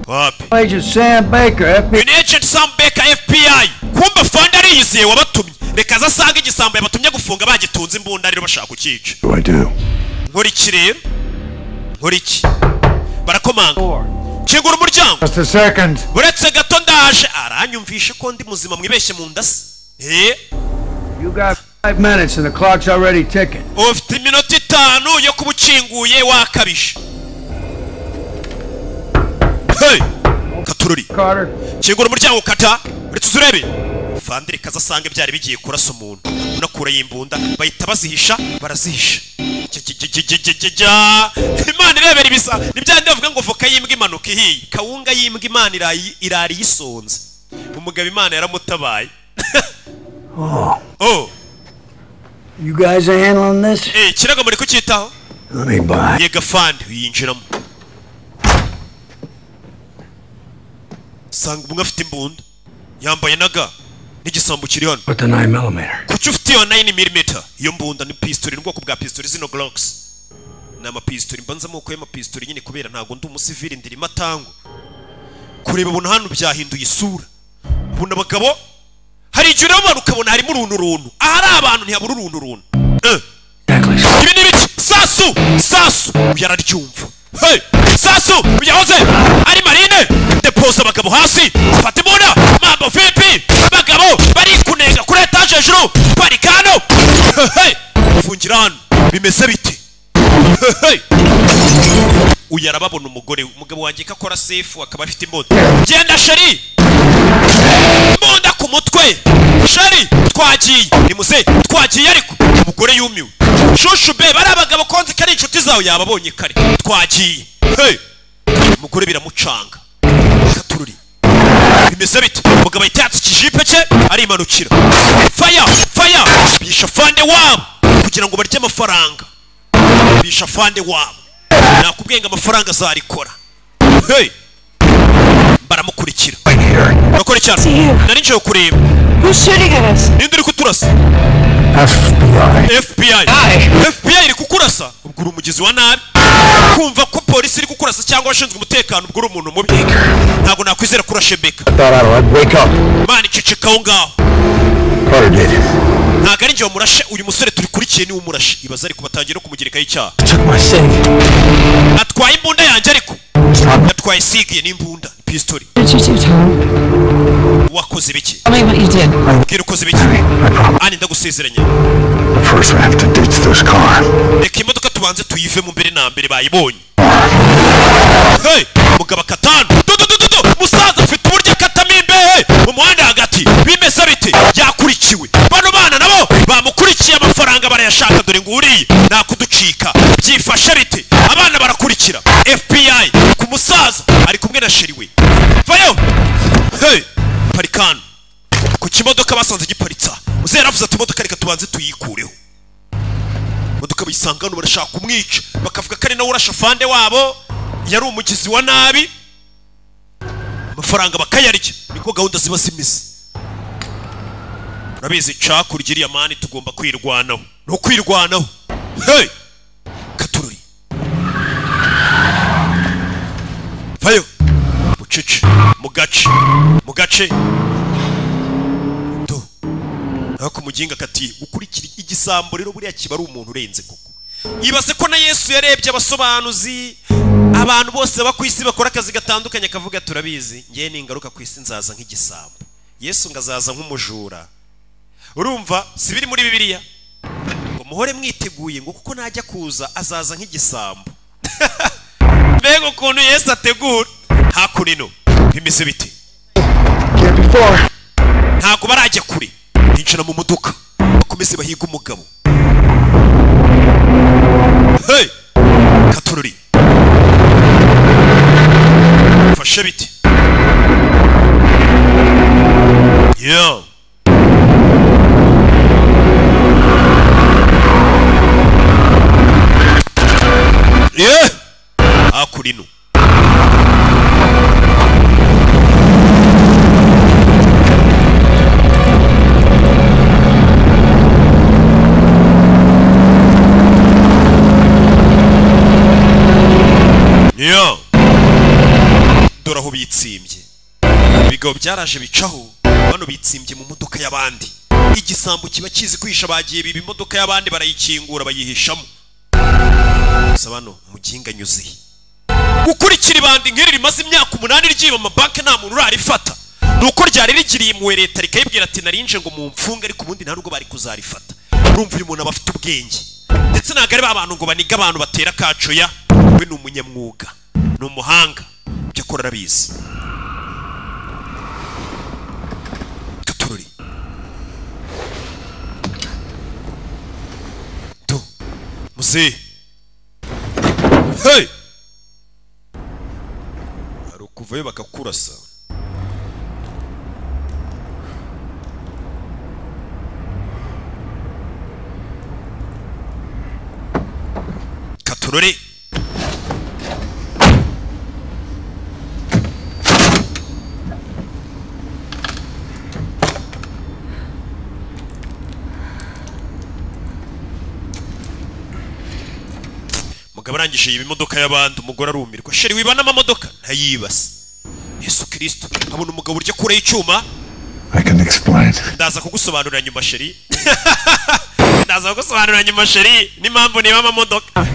wapi Agent Sam Baker, FBI. Agent Sam Baker FBI kumba fanda ari yizeye wabatumye reka zasanga igisambo yabatumye gufunga bagitunze imbunda rero bashaka kukica What do I do? nkora iki rero nkora iki barakomanga kingura umuryango Just a second. uretse gato ndaje aranyumvishe ko ndi muzima mwibeshye mu ndasi You got 5 minutes and the clock's already ticking. ufite iminota 5 yo kubukinguye wakabisha hey katururi Carter. kingura umuryango kata uretse uzurebe fandire kazasanga byari bigiye kurasa umuntu unakura yimbunda bahita bazihisha barazihisha imana irebera ibisa nibyandi bavuga ngo voka yimbwa imanuka ihiye kawunga yimbwa imana irari yisonze umugabo imana yaramutabaye oh You guys are handling this? kirago muri kucyitaho Let me buy. yega fandi yinjiramo sanga umwe afite imbunda yambaye naga n'igisambu kiri hano With the 9mm. kuki ufite iyo 9mm iyo mbunda ni pistol ni bwoko bwa pistol zino Glocks ni amapistol mbanza amoko y'amapistol nyine kubera ntago ndi umusivili ndirimo atango kureba ubona hano byahinduye isura ubona abagabo hari igihe urabona ukabona harimo uruntu ahari abantu ntihabura uruntu ibi ni biki sasu yararyumva hey sasu yahoze ari marine deposa abagabo hasi fata imbunda mambo vipi abagabo bari kunenga kuri etage hejuru parikano hey fungira hano bimeze bite hey uyarababona umugabo wanjye ko akora safe akaba afite imbunda genda sheri imbunda ku mutwe sheri twagiye ni muze twagiye ariko umugore yumiwe shushu be bari abagabo konzi kari inshuti zawe yababonye kare twagiye hey umugore biramucanga katururi bimeze bite umugabo yitatse kijipe cye arimanukira fire bisha fande wabo kugira ngo barye amafaranga bisha fande wabo nakubwenga amafaranga zarikora hey baramukurikira bakurikirana nari nje kureba ninde uri kuturasa FBI iri kukurasa ubwo uri umugizi wa nabi kumva ko polisi iri kukurasa cyangwa abashinzwe umutekano ubwo uri umuntu mubi ntabwo nakwizera kurashe Beka mani ceceka aho ngaho ntabwo ari njye wamurashe uyu musore turikurikiye niwe umurashe ibaza ariko batangiye no kumugerekaho icyaha atwaye imbunda yanjye ariko atwaye sigiye n'imbunda pistoli wakoze biki bwira ukoze biki ani ndagusezeranye reka imodoka tubanze tuyive mu mbere na mbere bayibonye hey mugabo katanu musaza afite uburyo akatamo imbehe mu muhanda hagati bimeze bite yakurikiwe bano bana nabo bamukurikiye amafaranga barayashaka dore ngo uriye nakuducika byifashe bite abana barakurikira FBI ku musaza ari kumwe na sheriwe vayo hey parikano ku kimodoka basanze giparitsa uzera avuze ati imodoka reka tubanze tuyikureho imodoka bayisanga hano barashaka kumwica bakavuga ko ari nawe urasha fande wabo yari umugizi wa nabi amafaranga bakayarya niko gahunda ziba zimeze urabizi cyakurya iriya mani tugomba kwirwanaho no kwirwanaho hey katururi vayo bucece mu gace do ako muginga kati gukurikira igisambo rero buriya kiba ari umuntu urenze koko ibaze ko na Yesu yarebye abasobanuzi abantu bose baba ku isi bakora akazi gatandukanye akavuga turabizi ngiye ningaruka ku isi nzaza nk'igisambo Yesu ngazaza nk'umujura urumva si biri muri Bibiliya ngo muhore mwiteguye ngo kuko najya kuza azaza nk'igisambo mbega ukuntu Yesu ategura hakurino bimeze bite ntago barajya kure binjira mu modoka bakomeze bahiga umugabo hey Katorori fashe bite yeah yeah hakurino yeah dore aho bitsimbye ibigabo byaraje bicaho bano bitsimbye mu modoka y'abandi igisambo kiba kizi kwisha bagiye biba imodoka y'abandi barayikingura bayihishamo sabano muginga nyuzi gukurikira ibandi nk'iri rimaze imyaka 8 ryiba amabanki nta muntu urarifata nuko ryari rigiriye mu leta rikayibwira ati narinje ngo mumfunge ariko ubundi nta rugo bari kuzarifata urumva uyu muntu abafite ubwenge ndetse nagare babantu ngo baniga abantu batera kacoya we ni umunyamwuga ni umuhanga byo akora arabizi Katorori to muze hey arukuvayo bakakurasa Katorori mugabo arangije iyi modoka y'abandi umugore arumirwa sheri wibana amamodoka ntayibase Yesu Kristo abona umugabo urya kure y'icyuma I can explain. ndaza kugusobanurira nyuma sheri ndaza kugusobanurira nyuma sheri n'impamvu niba amamodoka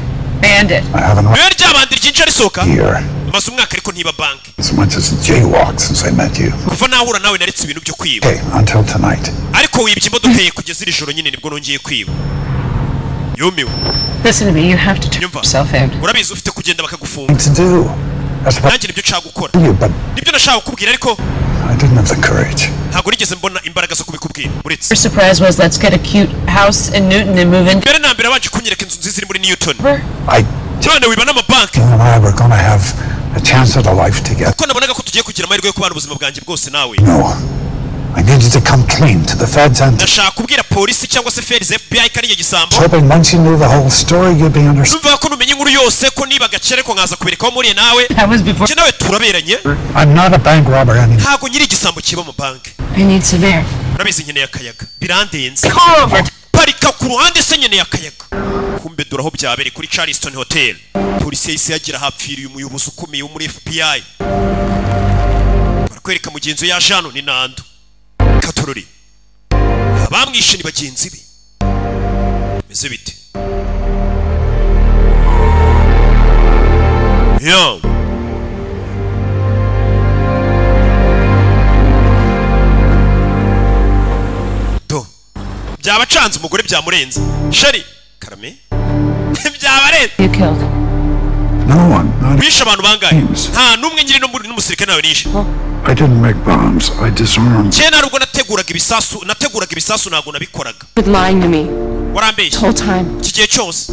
Bandit. Where ryabandi ryinshi arisoka amaze umwaka ariko ntiba bank As much as a jaywalk since I met you. kuva nahura nawe naretse ibintu byo kwiba Okay, until tonight. ariko wibye imodoka ye kugeza iri joro nyine nibwo nongeye kwiba yumiwe Listen to me, you have to turn yourself in. urabizi ufite kugenda bakagufunga To do. That's what nanjye nibyo nshaka gukora you, but nibyo nashaka kukubwira ariko I didn't have the courage. ntabwo nigeze mbona imbaraga zo kubikubwira uretse Your surprise was let's get a cute house in Newton and move in. mbere na mbere abanje kunyereka inzu nziza iri muri Newton I none wiba n'amabanki you and I were gonna have a chance at a life together. kuko nabonaga ko tugiye kugira amahirwe yo kubana ubuzima bwanjye bwose nawe No. I need you to come clean to the feds and ndashaka kubwira polisi cyangwa se feds FBI kariye gisambo hoping once you knew the whole story you'd be understood. numva ko numenye inkuru yose ko niba gacere ko nkaza kubereka aho muriye nawe je nawe turaberanye I'm not a bank robber anymore. ntago nyiri igisambo kiba mu banki I need Severe. urabizi nkeneye akayaga birandenze Call over. parika ku ruhande se nkeneye akayaga kumbe dore aho byabereye kuri Charleston Hotel polisi yahise yagira hapfiriye umuyobozi ukomeye wo muri FBI barakwereka mugenzi ya Jano ni Nando Katorori abamwishe ni bagenzi be meze bite yo to byabacanze umugore byamurenze sheri karame byabarenze You killed. No one. Not wishe abantu bangahe nta numwe nyiri no muri n'umusirikare nawe nishe I didn't make bombs. I disarmed. cyena rubwo nateguraga ibisasu ntago nabikoraga You're lying to me warambeshye the whole time. iki gihe cyose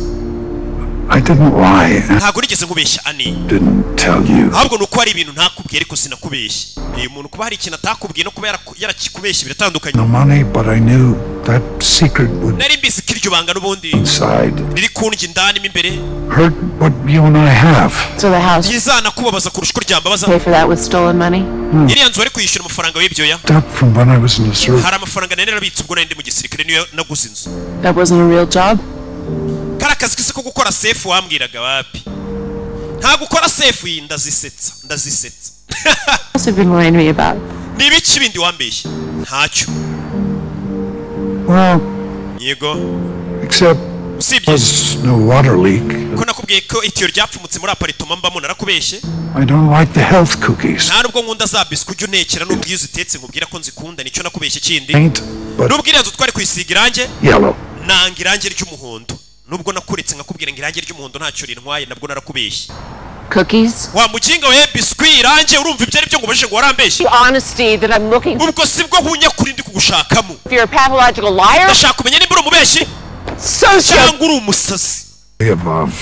I didn't lie. I ntago nigeze nkubeshya ani didn't tell you. ahubwo nuko hari ibintu ntakubwiye ariko sinakubeshye uyu muntu kuba hari ikintu atakubwiye no kuba yarakikubeshye biratandukanye No money, but I knew that secret would nari mbizi ko iryo banga n'ubundi inside riri kundya indani mo imbere hurt what you and I have. So the house yizana kubabaza kurusha uko ryambabaza pay for that with stolen money? iriya nzu wari kwishyura amafaranga w'ibyoya Up from when I was in the service. hari amafaranga nari narabitse ubwo nari ndi mu gisirikare niyo naguze inzu That wasn't a real job? kari akazi kise ko gukora sefu wambwiraga wapi nta gukora sefu iyi ndazisetsa What have you been lying to me about? ni ibiki bindi wambeshye ntacyo Well, yego except usibye was no water leak. ko nakubwiye ko itiyo ryapfumutse muri aparitoma mbamo narakubeshye I don't like the health cookies. nta nubwo nkunda za biswi ujya unekera n'ubwo iyo uzitetse nkubwira ko nzikunda nicyo nakubeshye kindi Paint, but n'ubwo iriya nzu twari kuyisiga irange yellow. nanga irange ry'umuhondo nubwo nakuretse nkakubwira ngo irange ry'umuhondo ntacyo rintwaye nabwo narakubeshye Cookies? Wa mujinga we biscuit irange urumva ibyo ari byo ngo ubashe ngo warambeshye. Honesty that I'm looking for. Ubwo sibwo hunya kuri ndi kugushakamo. If you're a pathological liar? Ndashaka kumenya niba uri umubeshyi. Cyangwa uri umusazi. Above.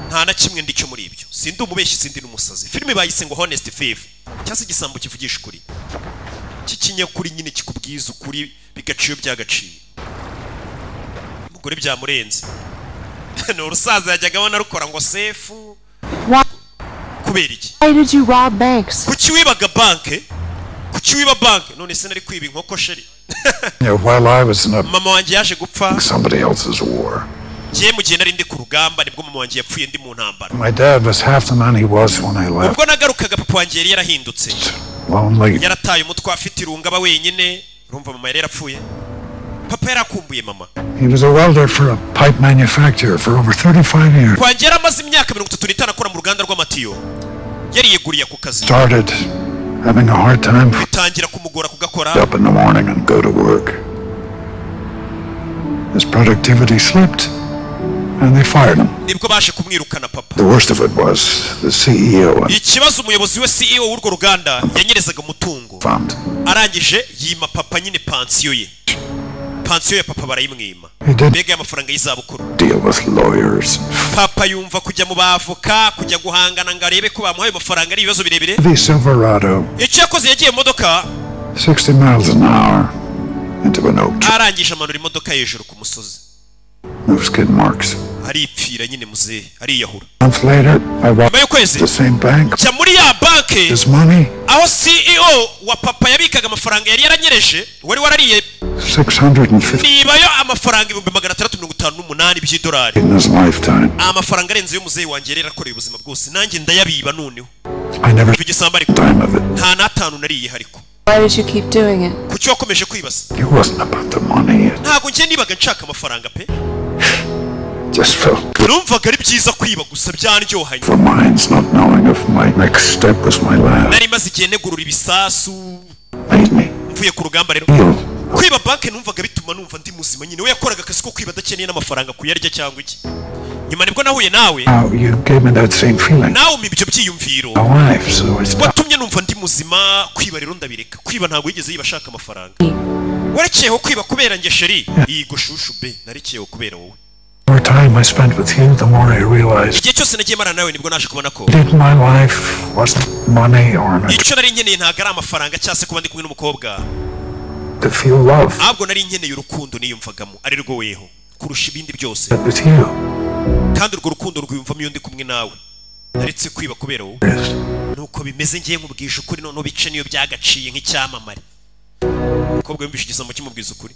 Nta na kimwe ndicyo muri ibyo. Sindi umubeshyi sindi n'umusazi. Filime bayise ngo Honest Thief. Cyase igisambo kivugisha ukuri. Kikinyakuri nyine kikubwiza ukuri bigaciyo byagaciye. Umugore byamurenze. No rusaza yajyaga abona rukora ngo sefu. Kubera iki? Why did you rob banks? Kuki wibaga banke? Kuki wiba banke? None se nari kwiba inkoko sheri. While I was in a Mama wanjye yaje gupfa. somebody else's war. Giye mu gihe nari ndi ku rugamba nibwo mama wanjye yapfuye ndi mu ntambara. My dad was half the man he was when I left. Ubwo nagarukaga papa wanjye yari yarahindutse. Lonely. Yarataye umutwe afite irunga aba wenyine. Urumva mama yari yarapfuye. Papa yarakumbuye mama. He was a welder for a pipe manufacturer for over 35 years. Wanjye yaramaze imyaka 35 akora mu ruganda rw'amatiyo. Yari yeguriye ku kazi. Started having a hard time. Bitangira kumugora kugakora. Up in the morning and go to work. His productivity slipped and they fired him. Nibwo baje kumwirukana papa. The worst of it was the CEO. Ikibazo umuyobozi we CEO w'urwo ruganda yanyerezaga umutungo. Arangije yima papa nyine pansiyo ye. Pansiyo ya papa barayimwima. Mbega y'amafaranga y'izabukuru. Deal with lawyers. Papa yumva kujya mu bavoka kujya guhangana ngo arebe ko bamuhaye amafaranga ari ibibazo birebire. The Silverado. Icyo yakoze yagiye modoka 60 miles an hour into an oak tree. arangije amanura imodoka hejuru ku musozi. No skid marks. Aripfira nyine muzehe ariyahura. Months later, I robbed the same bank. Jya muri ya banke His money. aho CEO wa papa yabikaga amafaranga yari yaranyereje wari warariye 650 nibayo amafaranga 658 by'idolari. in his lifetime. Amafaranga arenze yo muzehe wanjye yari yarakoreye ubuzima bwose nanjye ndayabiba noneho. I never Igisamba ariko time of it. nta natanu nariye hariko. Why did you keep doing it? Kuki wakomeje kwibasa? It wasn't about the money. It Ntago ngiye nibaga nshaka amafaranga pe. just felt good Numvaga ari byiza kwiba gusa byanryohanye. for minds not knowing if my next step was my last. Nari maze igihe negurura ibisasu. Made me Mvuye ku rugamba rero. feel. Kwiba banke numvaga bituma numva ndi muzima nyine. We yakoraga akazi ko kwiba adakeneye n'amafaranga kuyarya cyangwa iki. Nyuma nibwo nahuye nawe. Now you gave me that same feeling. Nawe umpa ibyo byiyumviro. My wife, so I stopped. Watumye numva ndi muzima. Kwiba rero ndabireka. Kwiba ntago yigeze yiba ashaka amafaranga. Warekeyeho kwiba kubera nge sheri. Yigo shushu be. Narekeyeho kubera wowe. The more time I spent with you, the more I realized Igihe cyose nagiye marana nawe nibwo naje kubona ko that my life wasn't money or an icyo nari nkeneye ntago ari amafaranga cyangwa se kuba ndi kumwe n'umukobwa. to feel love. Ahubwo nari nkeneye urukundo niyumvagamo ari rwo weho kurusha ibindi byose. But with you, Kandi urwo rukundo rwiyumvamo iyo ndi kumwe nawe. Naretse kwiba kubera wowe. Nuko bimeze ngiye nkubwije ukuri none bice niyo byagaciye nk'icyamamare. Umukobwa yumvise igisambo kimubwiza ukuri.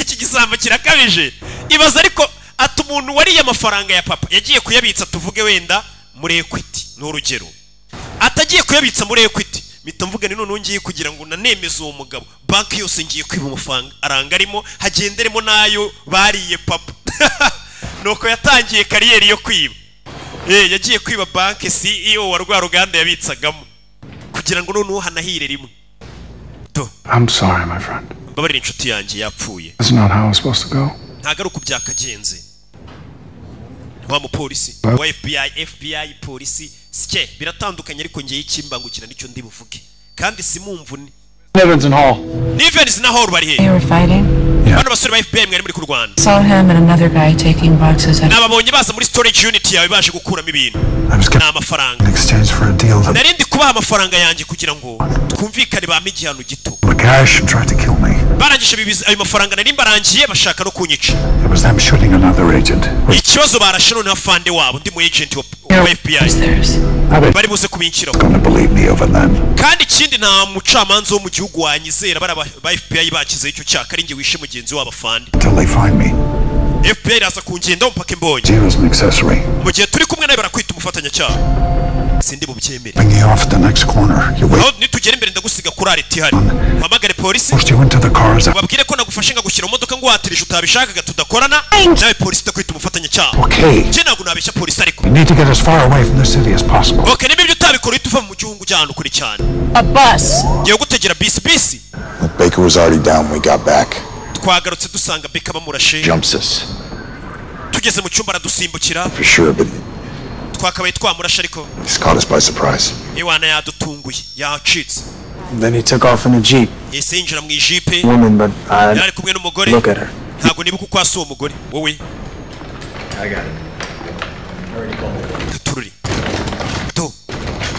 Iki gisambo kirakabije. Ibaza ariko ati umuntu wariye amafaranga ya papa yagiye kuyabitsa tuvuge wenda muri Equity n'urugero. Atagiye kuyabitsa muri Equity. Mita mvuga ni none ngiye kugira ngo nanemeze uwo mugabo. Banki yose ngiye kwiba amafaranga aranga arimo hagenderemo nayo bariye papa. Nuko yatangiye kariyeri yo kwiba. Yagiye kwiba banki CEO wa rwa ruganda yabitsagamo kugira ngo none uhanahire rimwe. I'm sorry, my friend. Mbabarira inshuti yanjye yapfuye. That's not how it's supposed to go. Ntago ari uko byakagenze. Wa mupolisi wa FBI polisi sike biratandukanye ariko ngiye ikimbangukira nicyo ndi buvuge kandi simumvune. Evans and Hall. Evans na Hall bari he? They were fighting. Bano basore ba FBI mwari muri ku Rwanda. Saw him and another guy taking boxes out. Nababonye baza muri storage unit yawe baje gukuramo ibintu. N'amafaranga. In exchange for a deal that Narindi kubaha amafaranga yanjye kugira ngo twumvikane ba igihano gito. the cash and tried to kill me. Barangije bibiza ayo mafaranga nari mbarangiye bashaka no kunyica. It was them shooting another agent. Ikibazo barashe none afande wabo ndi mu agent wa FBI. Bari buze kubinkiraho. Gonna believe me over then. Kandi ikindi nta mucamanza wo mu gihugu wanyizera bara ba FBI bakize icyo cyaka ari nge wishe mugenzi wabo afande. Until they find me. FBI iraza kungenda mpaka mbonye. She was an accessory. Mu gihe turi kumwe nawe barakwita umufatanyacyaha. Sindi bubyemere. Bring you off at the next corner. You wait. Nitugera imbere ndagusiga kuri areti hari. Mpamagare polisi. Pushed you into the cars. Babwire ko nagufashe ngagushyira mu modoka ngo watirisha utabishakaga tudakorana. Nawe polisi itakwita umufatanyacyaha. Okay. Je ntabwo nabeshya polisi ariko. You need to get as far away from the city as possible. Okay, niba ibyo utabikora uhita uva mu gihugu cy'ahantu kure cyane. A bus. Ngiye gutegera bisi. Baker was already down when we got back. Twagarutse dusanga Beka bamurashe. Jumps us. Tugeze mu cyumba aradusimbukira. For sure, but twakabaye twamurasha ariko He's caught us by surprise. iwana yadutunguye yacitse. Then he took off in a jeep. Yese yinjira mu ijipe Woman, but yari kumwe n'umugore. look at her. Ntabwo nibuka uko asa uwo mugore wowe. I got it. Already called. Tururi to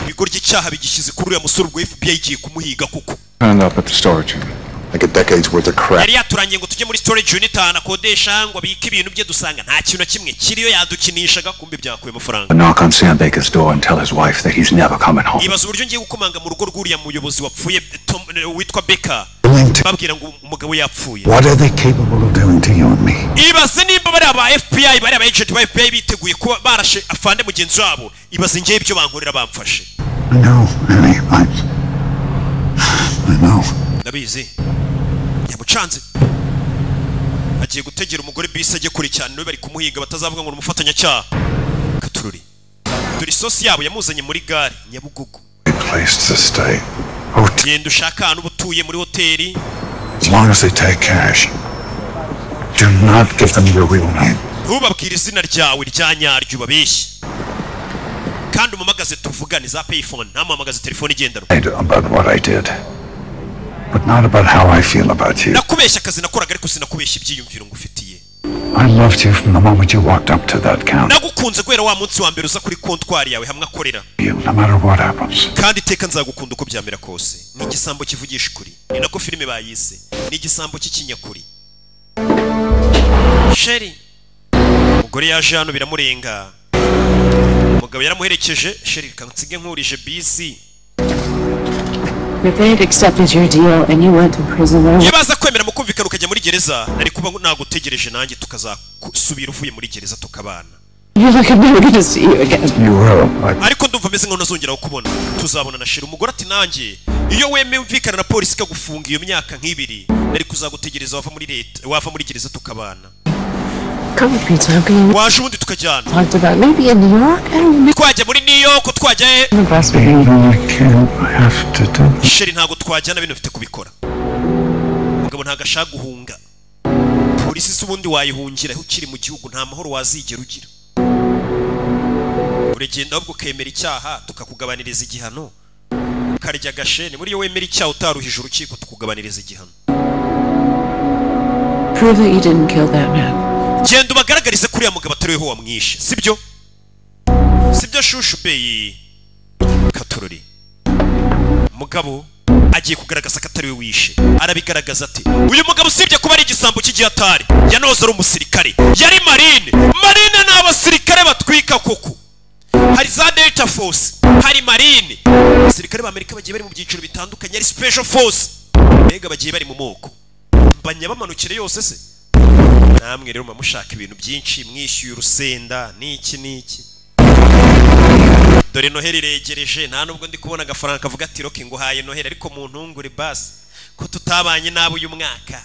bigorya icyaha bigishyize kuri uriya musore ubwo FBI igiye kumuhiga kuko Turned up at the storage unit. Like a decade's worth of crap. yari yaturangiye ngo tujye muri storage unit akodesha ngo abike ibintu bye dusanga nta kintu na kimwe kiriyo yadukinishaga kumbe byakuye amafaranga. Knock on Sam Baker's door and tell his wife that he's never coming home. Ibaza uburyo ngiye gukomanga mu rugo rw'uriya muyobozi wapfuye witwa Baker babwira ngo umugabo yapfuye. What are they capable of doing to you and me? Ibaze nimba bari aba FBI bari aba agent ba FBI biteguye kuba barashe afande mugenzi wabo. Ibaze ngiye ibyo bankorera bamfashe. No, Annie, I know. Ndabizi yamucanze agiye gutegera umugore bisi ajye kure cyane niwe bari kumuhiga batazavuga ngo umufatanya cyaha. Katururi dore isosi yabo yamuzanye muri gare Nyabugogo. Place to stay. Genda ushaka ahantu utuye muri hoteli. As long as they take cash, do not give them your real name. Ntubabwire izina ryawe rya nyaryo babeshye. Kandi umamagaze tuvugane za payphone ntamuhamagaze telefone igendanwa. About what I did, but not about how I feel about you. Nakubeshya akazi nakoraga ariko sinakubeshya ibyiyumviro ngufitiye. I loved you from the moment you walked up to that counter. Nagukunze guhera wa munsi wa mbere uza kuri kontwari yawe hamwe akorera. No matter what happens. Kandi iteka nzagukunda uko byamera kose. Ni igisambo kivugisha ukuri. Ni nako filime bayise. Ni igisambo cy'ikinyakuri. Sheri umugore yaje hano biramurenga. Umugabo yaramuherekeje. Sheri kansige nkurije bisi. If they had accepted your deal and you went to prison, Yabaza kwemera mukumvikana ukajya muri gereza nari kuba nagutegereje nanjye tukazasubira uvuye muri gereza tukabana. you're like I'm never gonna see you again. You will. Ariko ndumva meze nkaho ntazongera kukubona. Tuzabona na Sheri umugore ati nanjye iyo wemvikana na polisi ikagufunga iyo myaka nk'ibiri nari kuzagutegereza wava muri gereza tukabana. Come with me, Tom. Waje ubundi tukajyana. Talked about maybe in New York. Twajya muri New York twajya he? Sheri ntabwo twajyana bino bifite kubikora. Umugabo ntabwo ashaka guhunga. Polisi si ubundi wayihungira ukiri mu gihugu nta mahoro wazigera ugira. Uragenda ahubwo ukemera icyaha tukakugabaniriza igihano. Ukarya gasheni muri yo wemera icyaha utaruhije urukiko tukugabaniriza igihano. Prove that you didn't kill that man. Genda ubagaragarize kuri ya mugabo atariweho wamwishe sibyo shushu beyi. Katururi mugabo agiye kugaragaza ko atariwe wishe. Arabigaragaza ati uyu mugabo usibye kuba ari igisambo cy'igihatari yanoze ari umusirikare yari marine n'abasirikare batwika koko. Hari za Delta Force, hari marine, abasirikare b'Amerika bagiye bari mu byiciro bitandukanye, ari special force, mbega bagiye bari mu moko mbanya bamanukire yose se. Namwe rero mushaka ibintu byinshi mwishyuye urusenda n'iki. Dore Noheli iregereje nta nubwo ndi kubona agafaranga kavuga ati roke ngo haye Noheli ariko mu ntungure basi ko tutabanye nabo uyu mwaka.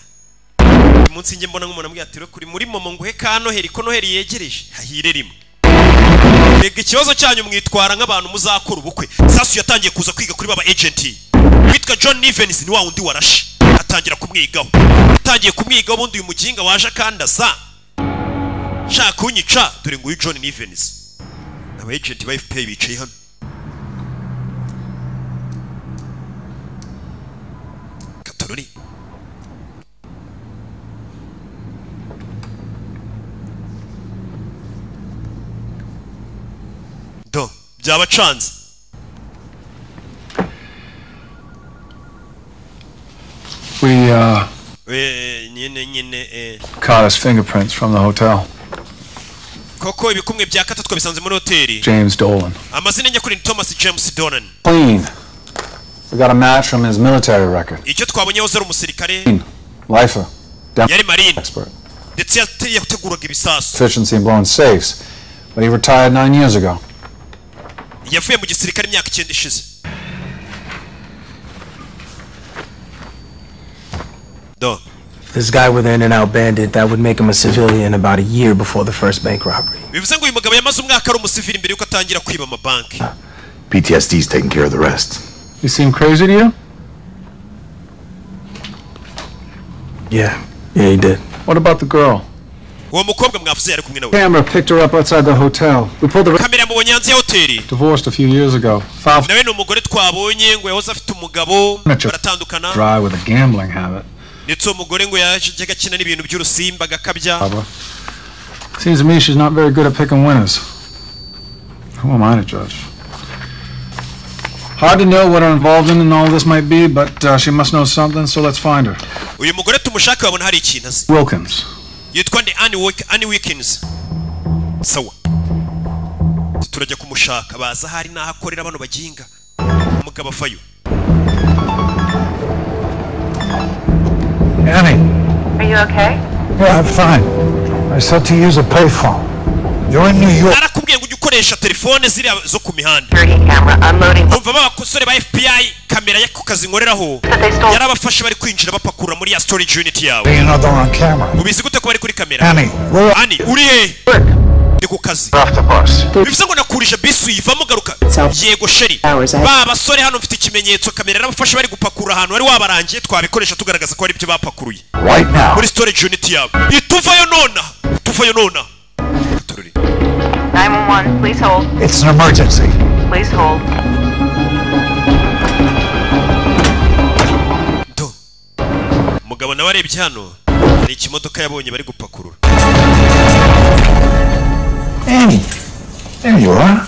Umunsi nge mbona nk'umuntu ambwira ati kuri muri momo nguhe ka Noheli ko Noheli yegereje hahire rimwe. Mbega ikibazo cyanyu mwitwara nk'abantu muzakora ubukwe. Sasu yatangiye kuza kwiga kuri baba agent witwa John Nivens ni wa wundi warashe atangira kumwigaho. Atangiye kumwigaho ubundi uyu muginga waje akandaza shaka kunyica dore ngo uyu John Nivens. Aba agent ba FPI bicaye hano. Katururi do byabacanze. We nyine caught his fingerprints from the hotel. Koko ibikumwe bya kata twabisanze muri hoteli. James Dolan. Amazina nyakuri ni Thomas James Dolan. Clean. We got a match from his military record. Icyo twabonye wose ari umusirikare. Lifer. Yari marine. Expert. Ndetse yateguraga ibisasu. Efficiency in blowing safes. But he retired 9 years ago. Yavuye mu gisirikare imyaka 9 ishize. Do. This guy were the in-and-out bandit, that would make him a civilian about a year before the first bank robbery. Bivuze ngo uyu mugabo yamaze umwaka ari umusivili mbere yuko atangira kwiba amabanki. PTSD's taking care of the rest. He seemed crazy to you? Yeah, he did. What about the girl? uwo mukobwa mwavuze yari kumwe nawe. Camera picked her up outside the hotel. We pulled the kamera mubonye hanze ya hoteli. Divorced a few years ago. nawe ni umugore twabonye ngo yahoze afite umugabo baratandukana. Dry with a gambling habit. ndetse umugore ngo yaje agakina n'ibintu by'urusimba gakabya. Seems to me she's not very good at picking winners. Who am I to judge? Hard to know what her involvement in all this might be, but she must know something, so let's find her. uyu mugore tumushaka babona hari ikintu azi. Wilkins. yitwa nde Annie Wilkins. sawa turajya kumushaka baza hari naho akorera bano baginga. umugabo avayo. Annie. Are you okay? Yeah, I'm fine. I said to use a payphone. You're in New York. narakubwiye ngo ujye ukoresha telefone ziriya zo ku mihanda. umva b'abakosore ba FBI kamera y'ako kazi nkoreraho yarabafashe bari kwinjira bapakurura muri ya storage unit yawe. Another on camera. ubizi gute ko bari kuri kamera? Annie, uri he? ndi ku kazi. bivuze ngo nakurije bisi uyivamo garuka. yego sheri ba basore hano mfite ikimenyetso kamera yarabafashe bari gupakurura ahantu wari wabarangiye twabikoresha tugaragaza ko ari byo bapakuruye muri storage unit yawe. ituvayo nona 911, please hold. It's an emergency. Please hold. umugabo nawe arebye hano hari ikimodoka yabonye bari gupakurura. Annie. There you are.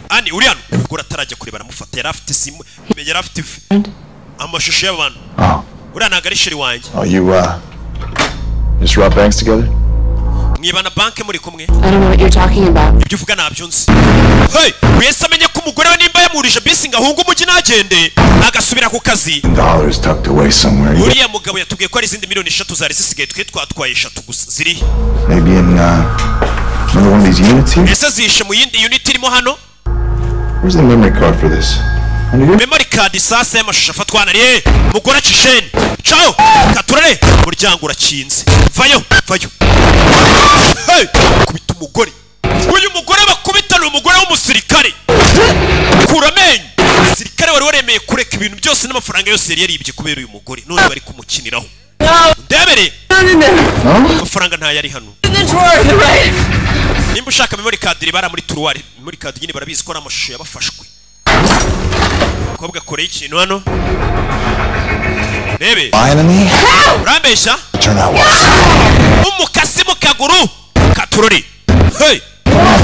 Annie uri hano. ubwo atarajya kure baramufata yari afite simu yari afite amashusho y'abantu. uriya ntabwo ari sheri wanjye. Oh, you just rob banks together? mwibana banke muri kumwe. I don't know what you're talking about. ibyo uvuga ntabyo nzi. hey wese amenye ko umugore we nimba yamurije bisi ngahunga umujyi nagende agasubira ku kazi. Dollars tucked away somewhere. uriya mugabo yatubwiye ko ari izindi miliyoni 3 zari zisigaye twe twatwaye 3 gusa ziri. Maybe in another one of these units here? ese zishe mu yindi unit irimo hano. Where's the memory card for this? memory card sasa y'amashusho afatwa na riye mugora cisheni. ciao katurare muryango urakinze. vayo hey kubita umugore. uyu mugore bakubitana umugore w'umusirikare kuramenye. umusirikare wari waremeye kureka ibintu byose n'amafaranga yose yari yaribye kubera uyu mugore none bari kumukiniraho. ndebere amafaranga nta yari hano. nimba ushaka memory card ribara muri turuwari memory card nyine barabizi ko n'amashusho yabafashwe. kobwa kore ikintu hano. rebe urambeshya umukasi mu kaguru katurori. hey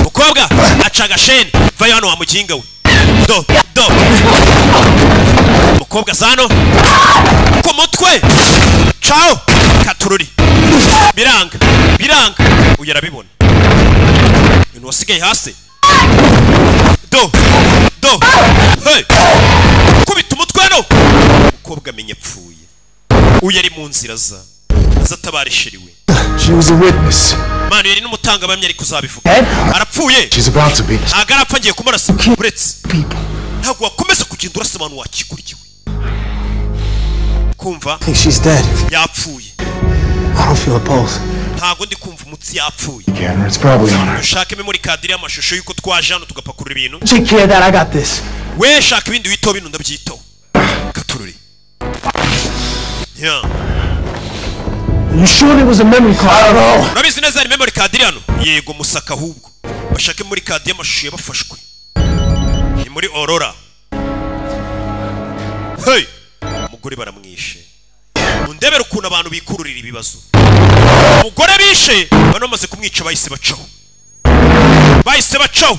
mukobwa acaga sheni vayo hano wa muginga we. do mukobwa zano ku mutwe. ciao katurori. biranga uyu arabibona ibintu wasigaye hasi. do hey kubita umutwe hano. mukobwa amenye apfuye. uyu ari mu nzira azatabarishiriwe. She was a witness. manu yari n'umutanga bamye ari kuzabivuga. arapfuye. She's about to be. ntabwo arapfa ngiye kumurasa. uretse ntabwo wakomeza kugenda urasa abantu wakigurikiwe. kumva She's dead. yapfuye. I don't feel a pulse. ntabwo ndi kumva umutsi yapfuye. Camera, it's probably on her. ushake memory card y'amashusho yuko twaje hano tugapakurura ibintu. Take care of that. I got this. we shaka ibindi witaho bino ndabyitaho. katururi. yeah. You sure it was a memory card? I don't know. urabizi neza ari memory card iri hano. yego musaka ahubwo bashake memory card y'amashusho yabafashwe. ni muri Aurora. hey umugore baramwishe. mundebera ukuntu abantu bikururira ibibazo. umugore bishe bano bamaze kumwica bahise bacaho.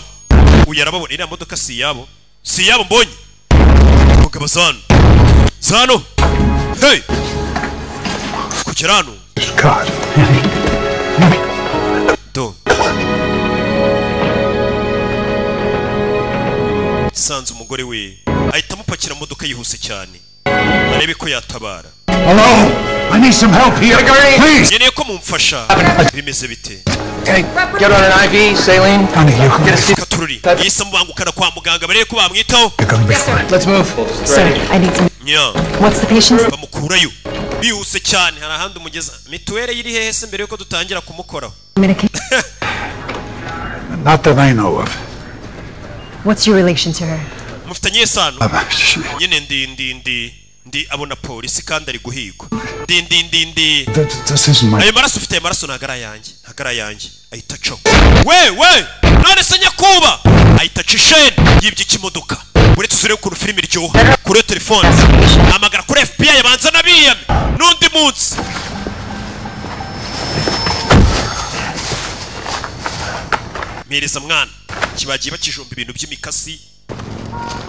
uyu arababona iriya modoka si yabo mbonye. mugabo zano hey kugera hano. God. do sanze umugore we ahita amupakira modoka yihuse cyane arebe ko yatabara. Hello? I need some help here. Please. nkeneye ko mumfasha. bimeze bite? Okay, get on an IV, saline. Honey, you can get katururi yise mubangukana kwa muganga barebe ko bamwitaho. Let's move. Sir, I need some. nya What's the patient's? bamukurayo bihuse cyane. hari ahandi umugeza mituweli yiri hehe se mbere yuko dutangira kumukoraho. Not that I know of. What's your relation to her? mufitanye isano. nyine ndi abona polisi kandi ari guhigwa. Dindi. This isn't my... Ayo maraso ufite maraso nagara yanjye. Ahita cyo. We! None se nyakuba. Ahita cisheni yibye ikimodoka. Uretse uzure ukuntu filime iryoha kuri telefone. Amagara kuri FBI yabanza nabiyame. Nundi munsi. Mereza mwana. Kibagiye bakijomba ibintu by'imikasi.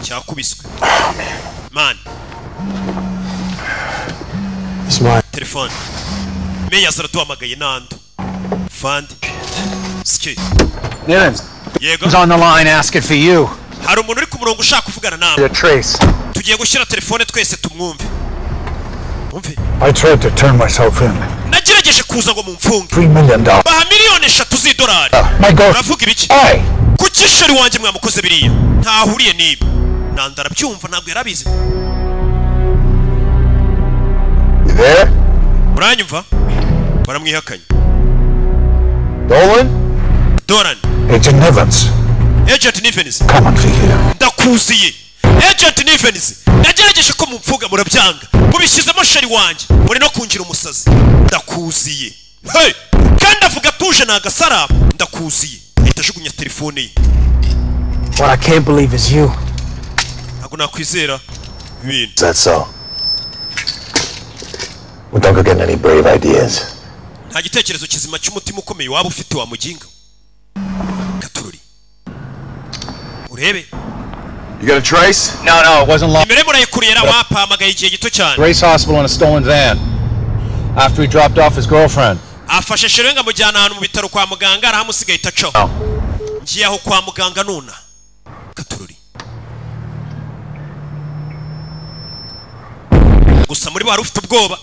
Cyakubiswe. Man. Telefone. Meya zaraduhamagaye nando. Fandi. Ski. Nivens. Yego. Who's on the line asking for you? Hari umuntu uri ku murongo ushaka kuvugana nawe. Trace. Tugiye gushyira telefone twese tumwumve. Umve. I tried to turn myself in. Nagerageje kuza ngo mumfunge. $3 million. Baha miliyoni 3 z'idolari. My God. Uravuga ibiki? Kuki sheri wanjye mwamukoze biriya? Ntahuriye niba. Nandara byumva ntabwo yarabize. There? Uranyumva? Baramwihakanye. Dolan? Agent Nivens. Agent Nivens. Come on, here. Ndakuziye. Agent Nivens. Nagerageje ko mumfuga murabyanga. Mubishyizemo sheri wanjye. Muri no kungira umusazi. Ndakuziye. Hey! Kandi avuga tuje nagasara. Ndakuziye. Ahita ajugunya telefone ye. What I can't believe is you. Ntabwo nakwizera ibintu. That's so. Well, don't go getting any brave ideas. Nta gitekerezo kizima cy'umutima ukomeye waba ufite wa muginga. Gatururi. Urebe. You got a trace? No, it wasn't long. Imiremo rayikuriye wapa amagaye igihe gito cyane. Grace Hospital in a stolen van. After he dropped off his girlfriend. Afashe Sherenga mujyana ahantu mu bitaro kwa muganga arahamusigaye itaco. Ngiye aho kwa muganga nuna. Gatururi. Gusa muri bari ufite ubwoba.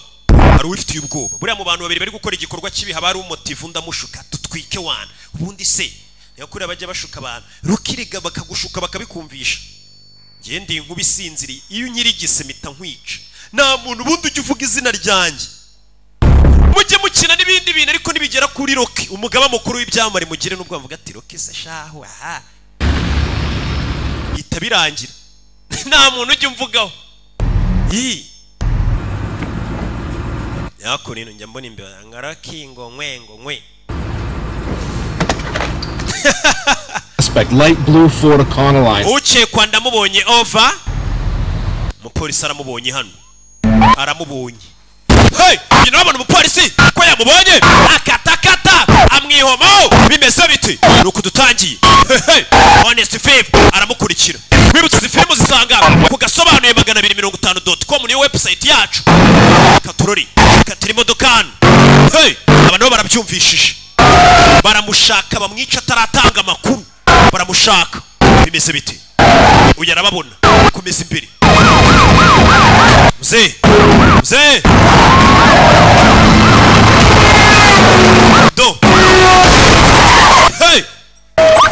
Hari ufite ubwoba. Buriya mu bantu babiri bari gukora igikorwa kibi haba ari umumotive ndamushuka tutwike wana. Ubundi se niyo kuri abajya bashuka abantu. Rukiriga bakagushuka bakabikumvisha. Ngende inkubi sinziri iyo nyirigise mita nkwica. Nta muntu bundi ujye uvuga izina ryanjye. Mujye mukina n'ibindi bintu ariko nibigera kuri Rocky umugaba mukuru w'ibyamare mugire n'ubwo bavuga ati Rocky se shahu aha. Itabirangira. Nta muntu ujye umvugaho. Yako nino njya mbona imbere ngaraki ngo nkwe. Suspect light blue Ford Econoline. Uche kwa ndamubonye over. Mupolisi aramubonye hano. Aramubonye. Hey, yinabona umupolisi ko yamubonye akatakata amwihomo bimeze biti nuko dutangiye. Hey, honest faith aramukurikira. Wibutse filmu zisanga ku gasobanuye 250.com niyo website yacu. Katurori katiri modokano. Hey, abantu barabyumvishije. Baramushaka bamwica ataratanga amakuru. Baramushaka bimeze biti. Uya arababona komeza imbere. Mzee. Do. Hey.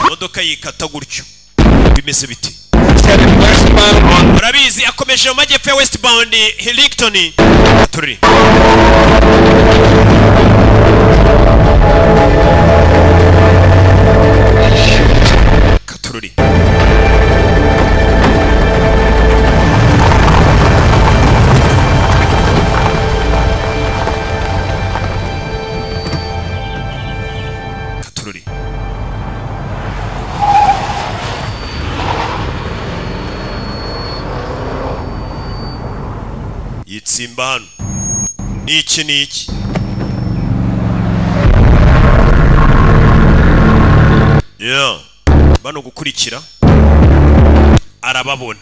Modoka yikata gutyo. Bimeze biti. Rabizi akomeje mu majyepfo ya Westbound Hillington. Turi. Katururi. Simbano niki bano gukurikira arababona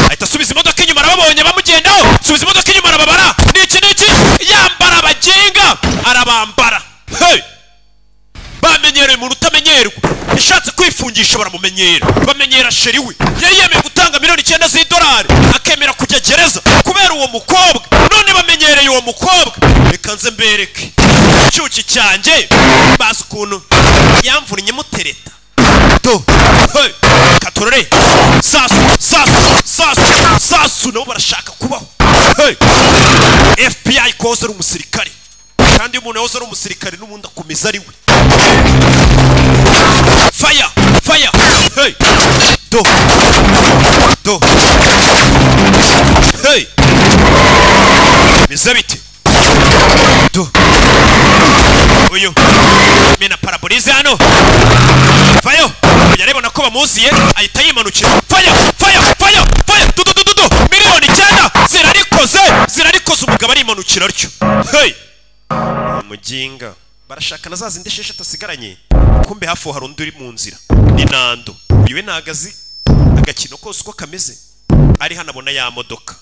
ahita subiza imodoka inyuma arababonye bamugendaho subiza imodoka inyuma arababara niki yambara abagenga arabambara. Hey, bamenyereye umuntu utamenyerwa ishatse kwifungisha baramumenyera bamenyera sheri we yari yemeye gutanga $9 z'idolari akemera kujya gereza kubera uwo mukobwa none bamenyereye uwo mukobwa. Reka nze mbereke cyuki cyanjye bazi ukuntu yamvunnye mutereta do. Hey, Katurore sasu nabo barashaka kubaho. Hey, FBI koza ari umusirikare kandi umuntu yoza ari umusirikare n'umuntu akomeza ari we. Fire. Hey, do. Hey, bimeze bite uyu mena parabolize hano vayo kujya rebona ko bamuziye ahita yimanukira vayo dudu miliyoni 9 zirarikoze umugabo arimanukira atyo hey umuginga barashakana za zindi 6 asigaranye kumbe hafu hari undi uri mu nzira ni Nando uyu we nagazi agakino kose uko kameze ari hanabona ya modoka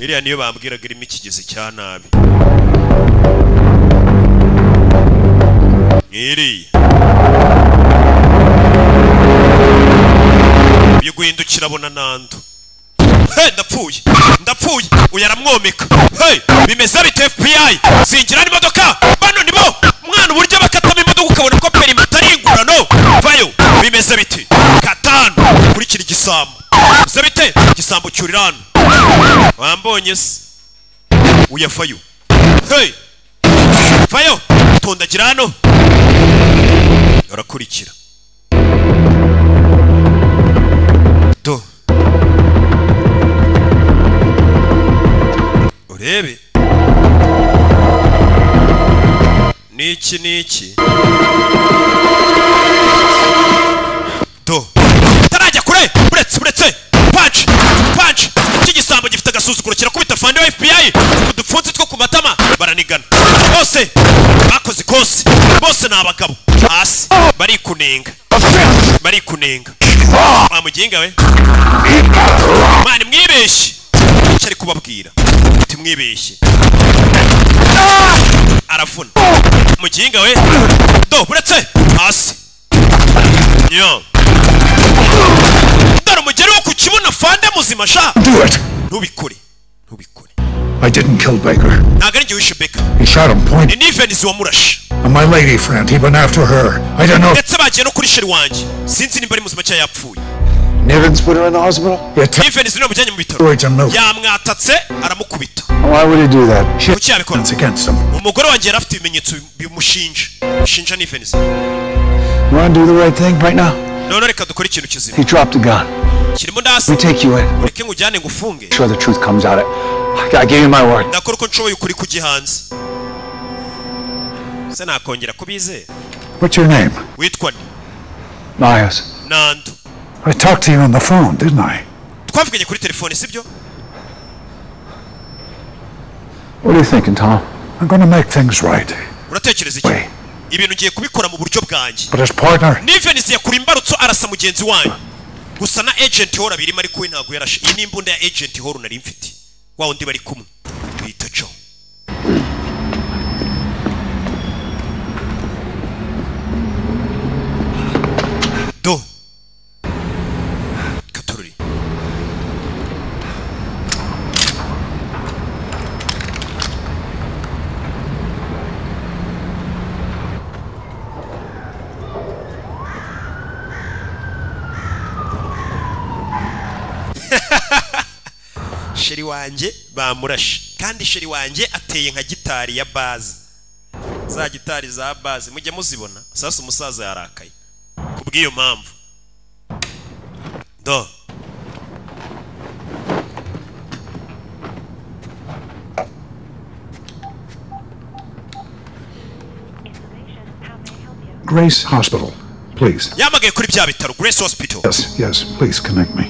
iriya niyo bambwiraga irimo ikigezi cya nabi iri uyu guhindukira abona Nando hey ndapfuye uyu aramwomeka hey bimeze bite FBI zingira n'imodoka bano nibo mwana uburyo bakatamo imodoka ukabona ko perimeter ari ingurano vayo bimeze bite katano kurikira igisambo bimeze bite igisambo cyurirano wambonye se uyafayo hey vayo tondagira hano arakurikira do urebe niki do tarajya kure buretse punch kigisambo gifite agasuzuguro kirakubita fande wa FBI udupfunsi two ku matama baranigana bose bakoze kose bose nabagabo hasi bari kunenga amuginga we mani mwibeshye cyari kubabwira timwibeshye arafuna muginga we do buretse hasi nyo dore umugeri wo kukibona fande muzima sha ntubikore I didn't kill Baker. ntago ari njye wishe Baker He shot him point. ni Nivens wamurashe And my lady friend, he went after her. I don't know. ndetse bagiye no kuri sheri wanjye sinzi nimba ari muzima cyangwa yapfuye Nivens put her in the hospital? Yeah, Nivens niwe mujyanye mu bitaro Roy to milk. yamwatatse aramukubita Why would he do that? kuki yabikora It's against him. umugore wanjye yari afite ibimenyetso bishinja Nivens You want to do the right thing right now? none reka dukore ikintu kizima He dropped a gun. kirimo ndasi We take you in. ureke ngujyane ngufunge Sure the truth comes out. I gave you my word. ndakora uko nshoboye ukuri kugihanze se nakongera kubizera What's your name? witwa ni Myers. Nando I talked to you on the phone, didn't I? twavuganye kuri telefone sibyo What are you thinking, Tom? I'm going to make things right. uratekereza iki ibintu ngiye kubikora mu buryo bwanjye But as partner, Nivens yakura imbarutso arasa mugenzi wanyu gusa na agent hora birimo ariko we ntago yarashe iyi ni imbunda ya agent hora nari mfite wa undi bari kumwe bita Joe do katururi sheri wanjye bamurashe kandi sheri wanjye ateye nka gitari ya baze za gitari za baze mujye muzibona sasa umusaza yarakaye kubw'iyo mpamvu do Grace Hospital, please. yamagaye kuri bya bitaro Grace Hospital Yes, please connect me.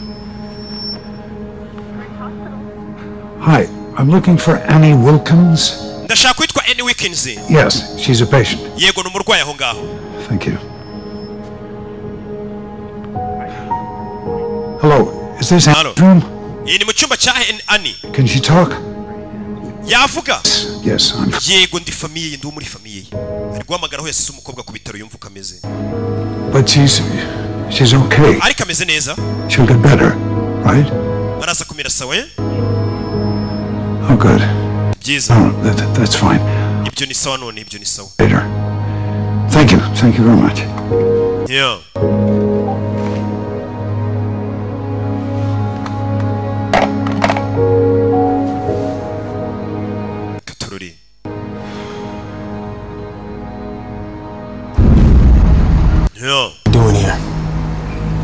Hi, I'm looking for Annie Wilkins. ndashaka kwitwa Annie Wilkins Yes, she's a patient. yego ni umurwayi aho ngaho Thank you. Hello, is this Hello. Annie's room? iyi ni mu cyumba cya Annie Can she talk? yavuga Yes, I'm. yego ndi famiye ye ndi muri famiye ye ari guhamagara aho yasize umukobwa ku bitaro yumva uko ameze But she's okay. ariko ameze neza She'll get better, right? araza kumera sawa Oh, good. byiza No, that's fine. ibyo ni sawa none ibyo ni sawa Later. Thank you very much. yeah katururi yeah Doing here.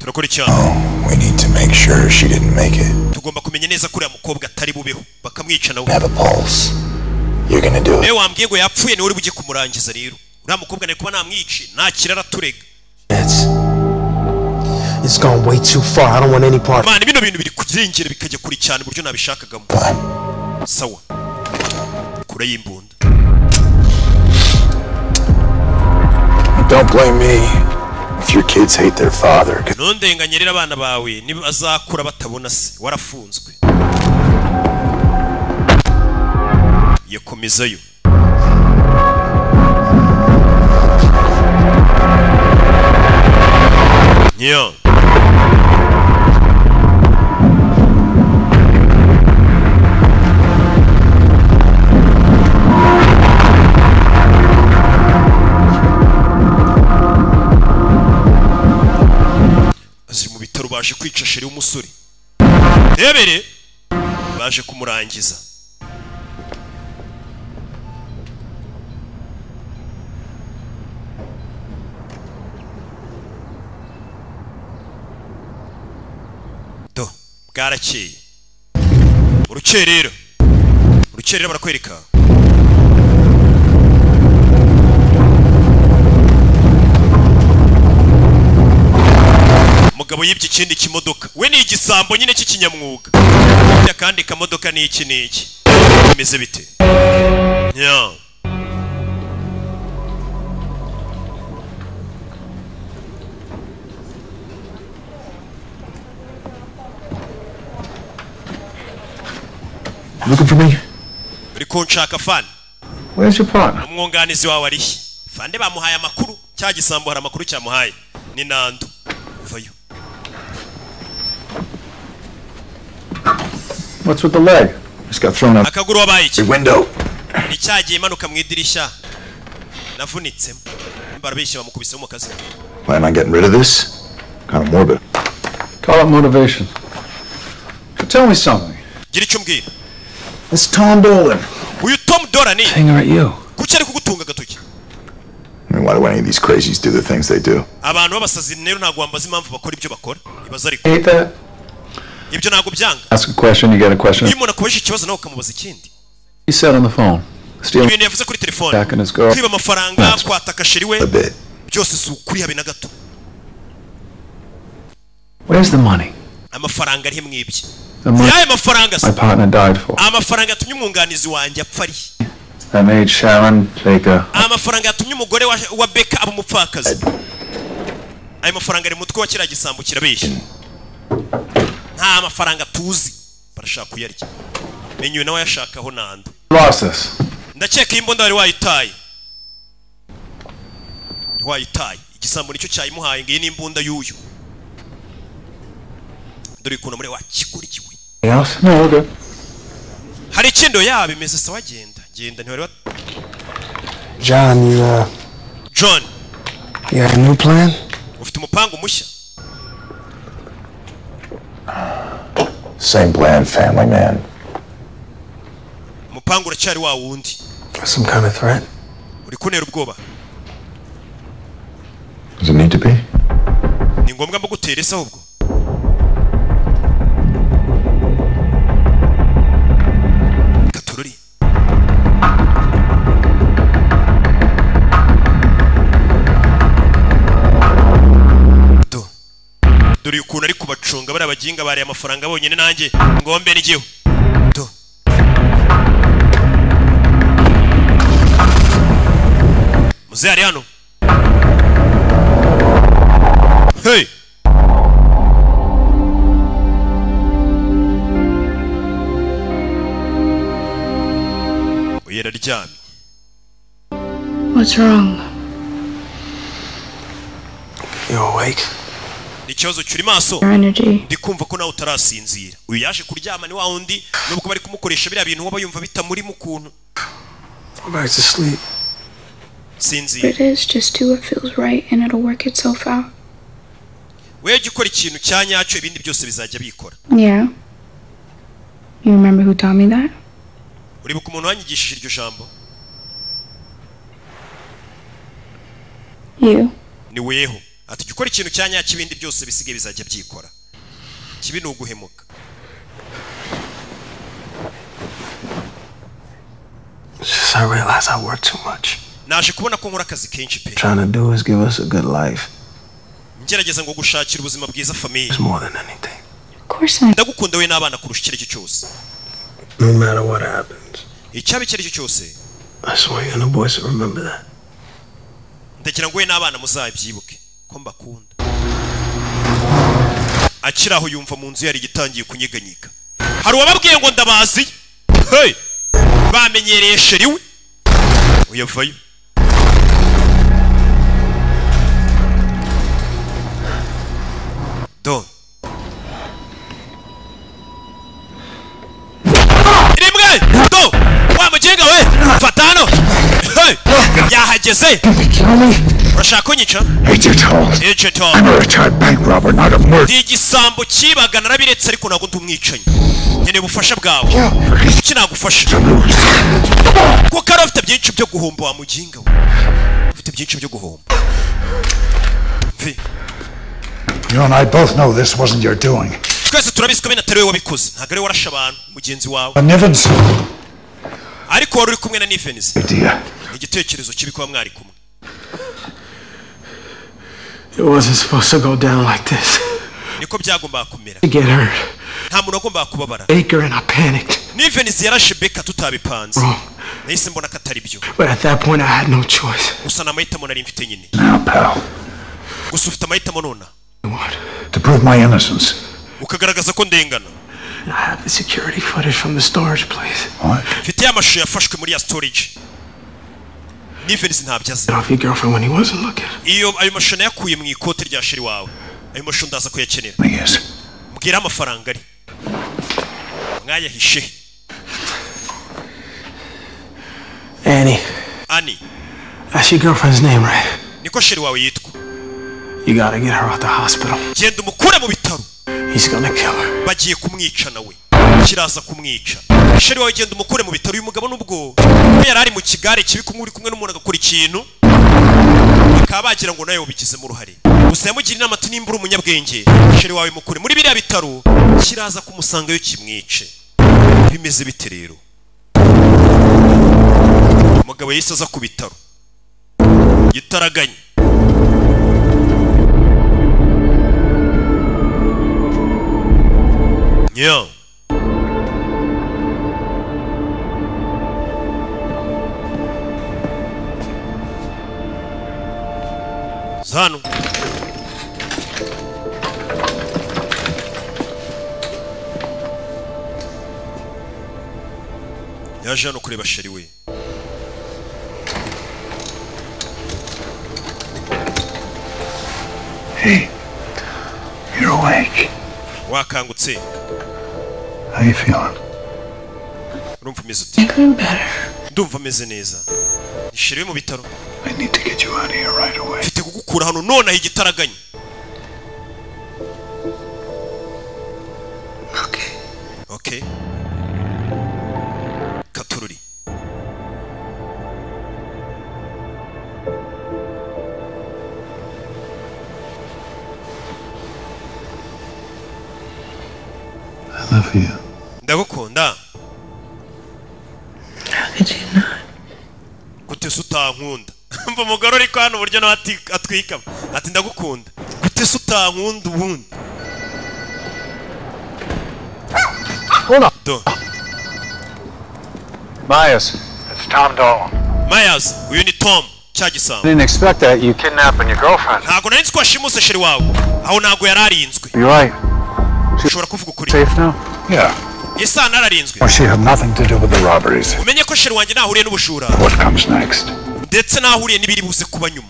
turakora urakora cyane. We need to make sure she didn't make it. Tugomba kumenya neza ko uriya mukobwa atari bubeho bakamwica nawe. Have a pulse. You're gonna do it. Ewe wambwiye ngo yapfuye ni uri bujye kumurangiza rero. Uriya mukobwa ne kuba namwice ntakira araturega. It's gone way too far. I don't want any part. Man, bino bintu biri kuzingera bikajya kuri cyane buryo nabishakagamo. Sawa. Kura yimbunda. Don't blame me if your kids hate their father. Nondenganyerera abana bawe niba azakura batabona se warafunzwe. Yakomezayo. Yeah. Aziri mu bitaro baje kwica sheri w'umusore. Debere baje kumurangiza. Do bwarakeye. Urukerera barakwereka. Mugabo yibye ikindi kimodoka. We ni igisambo nyine cy'ikinyamwuga. Kandi kamodoka ni iki niki. Bimeze bite? Yeah. Looking for me? Uri kunshaka fan. Where's your partner? Umwunganizi wawe ari. Fande bamuhaye amakuru. Cya gisambo hari amakuru cyamuhaye. Ni Nando. Vayo. What's with the leg? Just got thrown out Akaguru wabaye iki? the window. Ni cyagiye imanuka mu idirisha. Navunitsemo. Barabeshya bamukubise mu kazi. Plan on getting rid of this? Kind of morbid. Call it motivation. So tell me something. Gira icyo mbwira. It's Tom Dolan. Uyu Tom Dolan ni. Finger at you. Kuki ari kugutunga gatoki? I mean, why do any of these crazies do the things they do? Abantu babasazi rero ntago bambaza impamvu bakora ibyo bakora. Ibaza ariko. Hate that? Ibyo ntago byanga. Ask a question, you get a question. Iyo umuntu akubajije ikibazo nawe ukamubaza ikindi. He said on the phone. Stealing. Ibintu yavuze kuri telefone. Back in his girl. Kwiba amafaranga kwataka sheri we. A bit. Byose si ukuri habe na gato. Where's the money? Amafaranga ari mwibye. The money Yaye mafaranga my partner died for. Amafaranga yatumye umwunganizi wanjye apfa ari. That made Sharon take a... Amafaranga yatumye umugore wa Beka aba umupfakazi. Ayo mafaranga ari mutwe wa kira gisambo kirabeshya. Nta mafaranga tuzi. Barashaka kuyarya. Menywe nawe yashakaho Nando. Lost this. Ndakeka imbunda wari wayitaye. Wayitaye. Igisambo nicyo cyayimuhaye ngiye n'imbunda y'uyu. Dore kuno muri wakikurikiwe. Else? No, okay. Hari ikindo yabimeze sawa genda ntiwari John, John, you got a new plan? ufite umupango mushya. Same plan, family man. Umupango uracyari wa wundi. Some kind of threat? Uri kunera ubwoba. Does it need to be? Ni ngombwa mbo guteresa ahubwo. Katururi. Dore ukuntu ari kubacunga bari abaginga bari amafaranga bonyine nanjye ngombe nigiho. Do. Muze ari hano. Hey. Uyera ryami. What's wrong? You awake? Ikibazo cyuri maso. Your energy. Ndikumva ko nawe utarasinzira. Uyu yaje kuryama ni wa wundi nubwo bari kumukoresha biriya bintu waba yumva bitamuri mu kuntu. Go back to sleep. Sinzira. It is, just do what feels right and it'll work itself out. Wewe gikora ikintu cyanyacyo ibindi byose bizajya bikora. Yeah. You remember who taught me that? Uribuka umuntu wanyigishije iryo jambo? You. Ni weho. ati gukora ikintu cyanya kibindi byose bisigaye bizajya byikora kibi no guhemuka I realize I work too much. naje kubona ko nkora akazi kenshi pe Trying to do is give us a good life. ngerageza ngo gushakira ubuzima bwiza family It's more than anything. Of course I ndagukunda we n'abana kurusha ikireke cyose No matter what happens. icyabi kireke cyose I swear you and the boys will remember that. ndagira ngo we n'abana muzabyibuke ko mbakunda akiraho yumva mu nzu yari gitangiye kunyeganyika hari wababwiye ngo ndabazi hey bamenyereye sheri we uyavayo Don rimwe do wa mujenga we fatano hey yahageze urashaka kunyica I'm a retired bank robber, not a murderer. igisambo kibaga narabiretse ariko nago ndumwicanyi nyene bufasha bwawe iki nagufasha ko karo afite byinshi byo guhomba wa mujinga we ufite byinshi byo guhomba mvi You and I both know this wasn't your doing. twese turabiswe bene atari we wabikoze ntago ari warasha abantu mugenzi wawe Nivens. ariko wari uri kumwe na Nivens Idea. igitekerezo kibi kuba mwari kumwe It wasn't supposed to go down like this. niko byagomba kumera To get hurt. nta muntu agomba kubabara Baker and I panicked. Nivens yarashe Beka tutabipanze nahise mbona ko atari byo But at that point I had no choice. gusa namahitamo nari mfite nyine Now, pal, gusa ufite amahitamo nona to prove my innocence. ukagaragaza ko ndengana I have the security footage from the storage place. What? mfite amashusho yafashwe muri ya storage Nivens ntabyaze Get off your girlfriend when he wasn't looking. iyo ayo mashusho nayakuye mu ikote rya sheri wawe ayo mashusho ndaza kuyakenera Yes. mbwira amafaranga ari mwayahishe Annie. Annie That's your girlfriend's name, right? niko sheri wawe yitwa You gotta get her out the hospital. genda umukure mu bitaro He's gonna kill her. bagiye kumwica nawe kiraza kumwica sheri wawe genda umukure mu bitaro uyu mugabo nubwo yari ari mu kigare kibi kumwe uri kumwe n'umuntu agakora ikintu bakaba bagira ngo nawe ubikizemo uruhare gusa yamugira inama ati nimba uri umunyabwenge sheri wawe mukure muri biriya bitaro kiraza kumusangayo kimwice bimeze bite rero umugabo yahise aza ku bitaro gitaraganye yeah. Zano yaje hano kureba sheri we Hey, you're awake. wakangutse How you feeling? urumva umeze uti ndumva ameze neza sheri we mu bitaro I need to get you out of here right away. mfite kugukura hano nonaho igitaraganye okay katururi I love you. ndagukunda How could you not? gute se utankunda mva umugore uri hano uburyo nawe atwika ati ndagukunda gute se utankunda ubundi Hold on. Do. Myers. It's Tom Dolan. Myers uyu ni Tom cya gisambo Didn't expect that. You kidnapping your girlfriend. ntago nari nzi ko washimuse sheri wawe aho ntago yari arinzwe You're right. ushobora kuvuga ukuri Safe now? Yeah. esa nararinzwe Well, she had nothing to do with the robberies. umenye ko sheri wanjye nahuriye n'ubujura What comes next? ndetse nahuriye n'ibiri buze kuba nyuma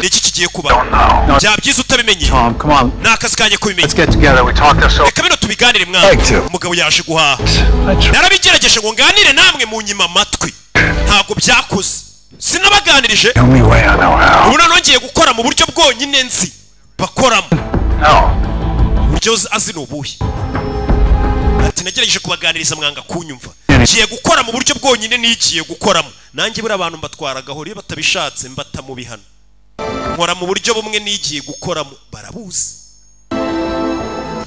niki kigiye kuba Don't know. byaba byiza utabimenye Tom, come on. ni akazi kanjye kubimenya Let's get together. We talk this over. reka bino tubiganire mwana Like to. umugabo yaje guhaha I try. narabigerageje ngo nganire namwe mu nyima amatwi ntabwo byakoze sinabaganirije The only way I know how. ubu noneho ngiye gukora mu buryo bwonyine nzi bakoramo No. uburyo azi ni ubuhe ati nagerageje kubaganiriza mwanga kunyumva ngiye gukora mu buryo bwonyine nigiye gukoramo nanjye buri abantu mbatwaragaho iyo batabishatse mbata mu bihano nkora mu buryo bumwe nigiye gukoramo barabuzi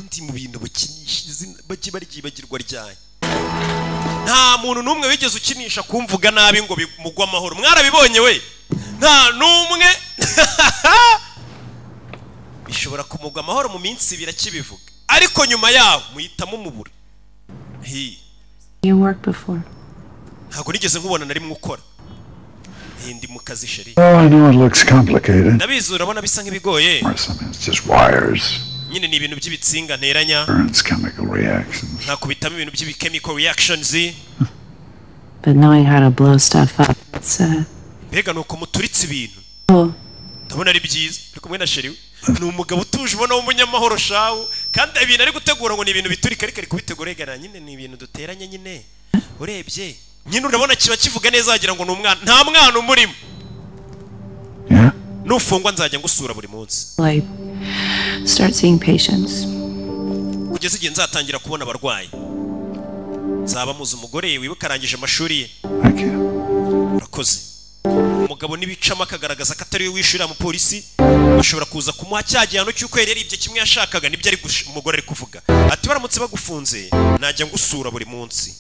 ndi mu bintu bakinisha baki baryibagirwa ryaye nta muntu numwe wigeze ukinisha kumvuga nabi ngo mugwa amahoro mwarabibonye we nta numwe bishobora kumugwa amahoro mu minsi birakibivuga ariko nyuma yaho muhitamo mubura You worked before. ntago nigeze nkubona nari mwukora ndi mu kazi sheri I know it looks complicated. nabizi urabona bisa nk'ibigoye It's just wires. nyine ni ibintu by'ibitsinga nteranya It's chemical reactions. nakubitamo ibintu by'ibikemical reactions But knowing how to blow stuff up, it's mbega nuko muturitse ibintu cool. ndabona ari byiza uri kumwe na sheri ni umugabo utuje ubona w'umunyamahoro shawu kandi ibintu ari gutegura ngo ni ibintu biturika ariko ari kubitegura egana nyine ni ibintu duteranya nyine urebye nyine urabona kiba kivuga neza wagira ngo ni umwana nta mwana umurimo nufungwa nzajya ngusura buri munsi Like, start seeing patients. kugeza igihe nzatangira kubona abarwayi nzaba muzi umugore wibuka arangije amashuri ye urakoze umugabo nibicamo akagaragaza ko atari we wishyurira umupolisi bashobora kuza kumuha cya gihano cy'uko yari yaribye kimwe yashakaga nibyo umugore ari kuvuga ati baramutse bagufunze najya ngusura buri munsi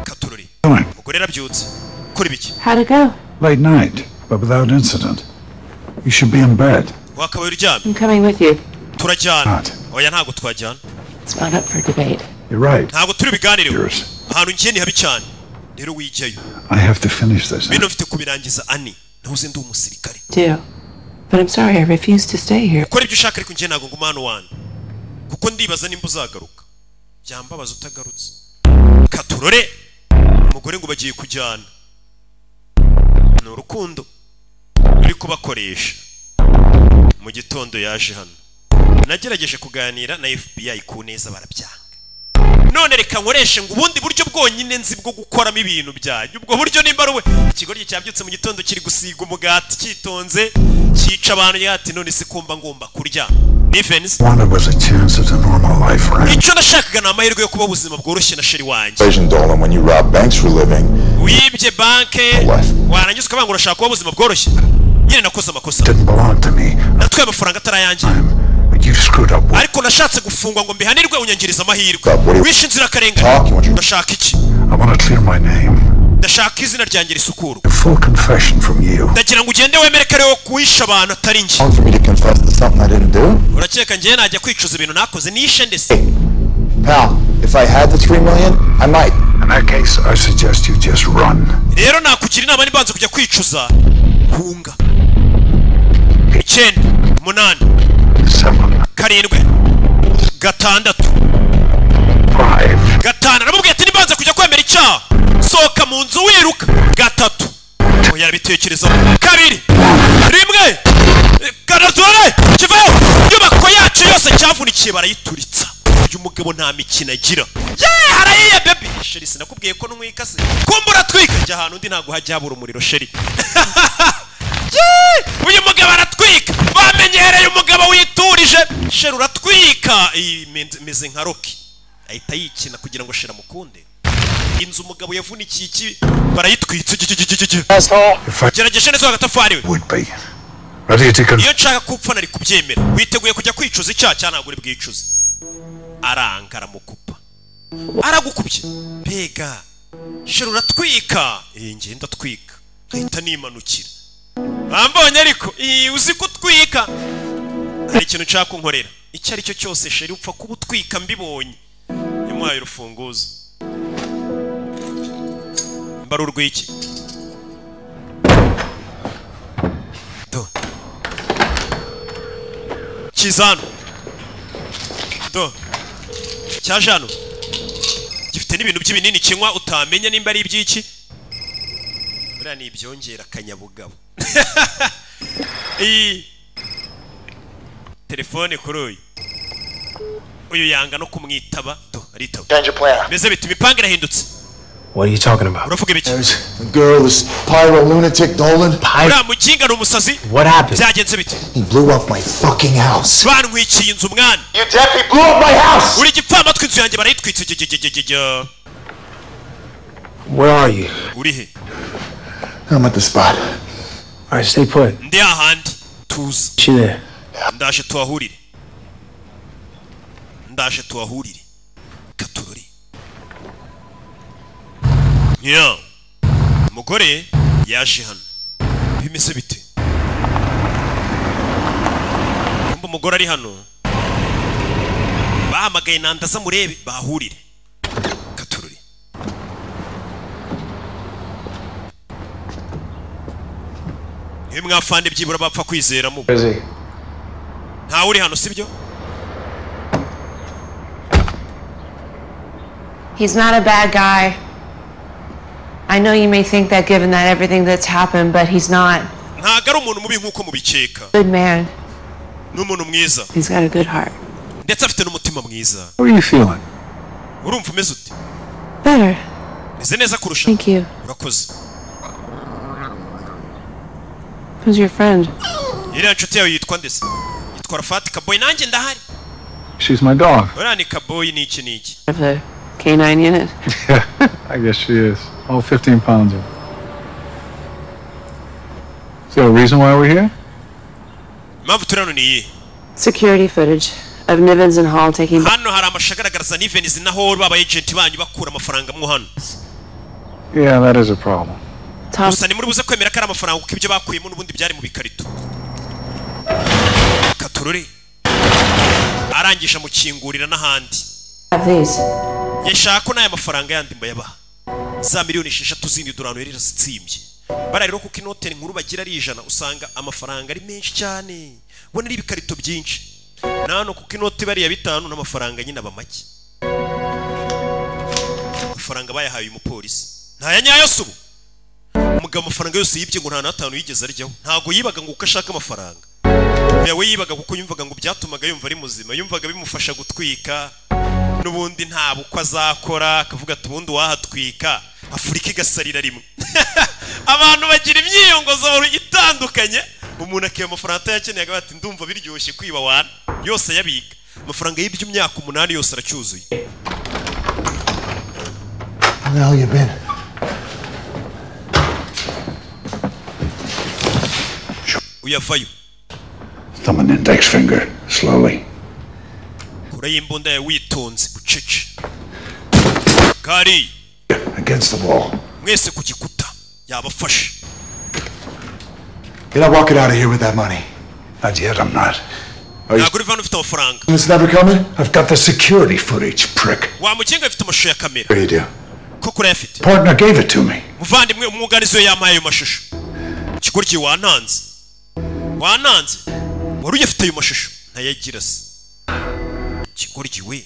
katurori umugore arabyutse kora ibiki How'd it go? Late night, but without incident. You should be in bed. wakabaye uryamye I'm coming with you. turajyana oya ntabwo twajyana It's not up for debate. You're right. ntabwo turi biganireho ahantu ngiye ni habi cyane rero wijyayo I have to finish this. bino mfite kubirangiza ani nahoze ndi umusirikare Do. But I'm sorry, I refuse to stay here. ukora ibyo ushaka ariko njye ntabwo nguma hano wanyu kuko ndibaza nimba uzagaruka byambabaza utagarutse katurore umugore ngo bagiye kujyana ni urukundo ruri kubakoresha mu gitondo yaje hano nagerageje kuganira na FBI ku neza barabyanga none reka nkoreshe ngo ubundi buryo bwonyine nzi bwo gukoramo ibintu byanyu ubwo buryo nimba ruwe ikigoryi cyabyutse mu gitondo kiri gusiga umugati cyitonze cyica abantu yati none se kumba ngomba kurya Defense Wanted was a chance at a normal life, right? icyo nashakaga ni amahirwe yo kuba ubuzima bworoshye na sheri wanjye Persuasion, Dolan, when you rob banks for a living. wibye banke warangiza ukabanga urashaka kuba ubuzima bworoshye nyine nakoze amakosa Didn't belong to me. natwaye amafaranga atarayanjye But you screwed up. ariko nashatse gufungwa ngo mbihanirwe unyangiriza amahirwe wishe inzirakarengane ndashaka iki I want to clear my name. ndashaka izina ryanjye risukurwa A full confession from you. ndagira ngo ugende wemere ko ariwo kuhisha abantu atari njye For me to confess to something I didn't do? urakeka njyewe najya kwicuza ibintu nakoze nishe ndetse Pal, if I had the $3 million, I might. In that case, I suggest you just run. rero nakugira inama nibanze kujya kwicuza hunga 9 8 7 6 5 namubwiye ati nibanze kujya kwemera icyaha sohoka mu nzu wiruka 3 oya yarabitekerezaho 2 1 karazore kivayo inyubako yacu yose cyavunikiye barayituritsa uyu mugabo nta mikino agira harayiye baby sheri sinakubwiye ko numwikase kumbura twika njya ahantu undi ntabwo hajya habura umuriro sheri uyu mugabo aratwika bamenyereye umugabo witurije sheri uratwika imeze nka roki ahita yikina kugira ngo shera mukunde inzu umugabo yavunikiye iki barayitwitse gerageje neza agatafari we iyo nshaka kupfa nari kubyemera witeguye kujya kwicuza icyaha cyangwa ntabwo uri bwicuze aranga aramukupa aragukubye mbega sheri uratwika ngenda twika ahita nimanukira bambonye ariko uzi ko utwika hari ikintu nshaka kunkorera icyo ari cyo cyose sheri upfa kuba utwika mbibonye yamuhaye urufunguzo mbara urw'iki do kizano do cyajano gifite n'ibintu by'ibinini kinywa utamenya nimba ari iby'iki buriya ni ibyongera akanyabugabo iyi telefone kuri uyu yanga no kumwitaba do aritaba meze biti imipanga irahindutse. What are you talking about? uravuga ibiki The girl, this pyro lunatic Dolan. uriya muginga ni umusazi What happened? byagenze bite He blew up my fucking house. bantwikiye inzu mwana You deaf? He blew up my house. uri gipfamatwi inzu yanjye barayitwitse Where are you? uri he I'm at the spot. Alright, stay put. ndi ahandi tuza ndaje tuhahurire katurori ya umugore yaje hano bimeze bite umugore ari hano bahamagaye nandaza murebe bahurire katurori mwafande byibura bapfa kwizera mu nta uri hano sibyo He's not a bad guy. I know you may think that given that everything that's happened, but he's not. ntago ari umuntu mubi nkuko mubikeka Good man. n'umuntu mwiza He's got a good heart. ndetse afite n'umutima mwiza How are you feeling? urumva umeze ute Better. meze neza kurusha Thank you. urakoze Who's your friend? iriya nshuti yawe yitwa ndetse yitwa Rafati Kaboyi nanjye ndahari She's my dog. uriya ni Kaboyi ni iki Of the K9 unit. Yeah, I guess she is. All 15 pounds of it. Is there a reason why we're here? impamvu turi hano ni iyi Security footage of Nivens and Hall taking. hano hari amashusho agaragaza Nivens na Hall baba agent banyu bakura amafaranga mu hano Yeah, that is a problem. gusa ni muri buze kwemera ko ari amafaranga kuko ibyo bakuyemo n'ubundi byari mu bikarito katurore arangisha mukingurira n'ahandi yashaka ko n'aya mafaranga yandi mbayabaha za miliyoni 6 zindi durano yari rasitsimbye bara rero kuko inote nkuru bagira ari 100 usanga amafaranga ari menshi cyane bona ari ibikarito byinshi nano kuko inote bari ya 5 n'amafaranga nyine abamake amafaranga bayahaye umupolisi nta yanyayo subu umugabo amafaranga yose yibye ngo nta na 5 yigeze aryaho ntago yibaga ngo uko ashaka amafaranga yawe yibaga kuko yumvaga ngo byatumaga yumva ari muzima yumvaga bimufasha gutwika nubundi nta bukwa azakora akavuga ati ubundi wahatwika Afurika igasarira rimwe abantu bagira imyiyongozo itandukanye umuntu akiye amafaranga yakeneye agati ndumva biryoshye kwiba wana yose yabika amafaranga y'ibyo imyaka 8 yose aracyuzuye How the hell you been? uyavayo Thumb and index finger, slowly. kura y'imbunda ya witonze bucece kari Against the wall. mwese ku gikuta yabafashe You're not walking out of here with that money. Not yet, I'm not. ntabwo uri vano ufite amafaranga It's never coming? I've got the security footage, prick. wamukinga afite amashusho ya kamera Sure you do. koko urayafite Partner gave it to me. muvandimwe umwuganizi we yampaye ayo mashusho ikigoryi wananze wari uyafite ayo mashusho ntayagira se ikigoryi we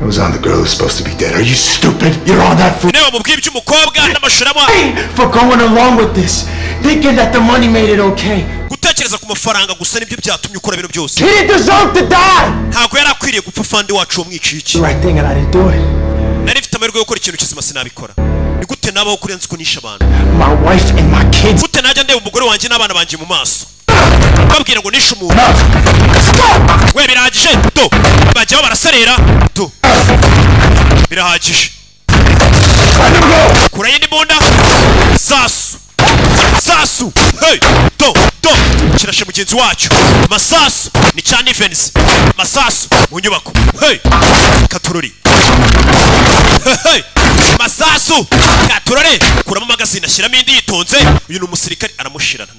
It was on the girl who's supposed to be dead. Are you stupid? You're on that fool. niba mubwiye iby'umukobwa n'amashusho amwa For going along with this, thinking that the money made it okay. gutekereza ku mafaranga gusa nibyo byatumye ukora bino byose He didn't deserve to die. ntabwo yari akwiriye gupfa fandi wacu wo mwiciki The right thing, and I didn't do it. nari mfite amahirwe yo gukora ikintu kizima sinabikora ni gute nabaho kuri nzi ko nishe abantu My wife and my kids. gute najya ndeba umugore wanjye n'abana banjye mu maso babwira ngo nishe umuntu we birahagije do bajyaho baraserera do birahagije kura yindi mbunda sasu hey do kirashe mugenzi wacu masasu ni cya Nivens masasu mu nyubako hey katurori hey masasu katurori kuramo magazine ashyiramo indi yitonze uyu ni umusirikare aramushirana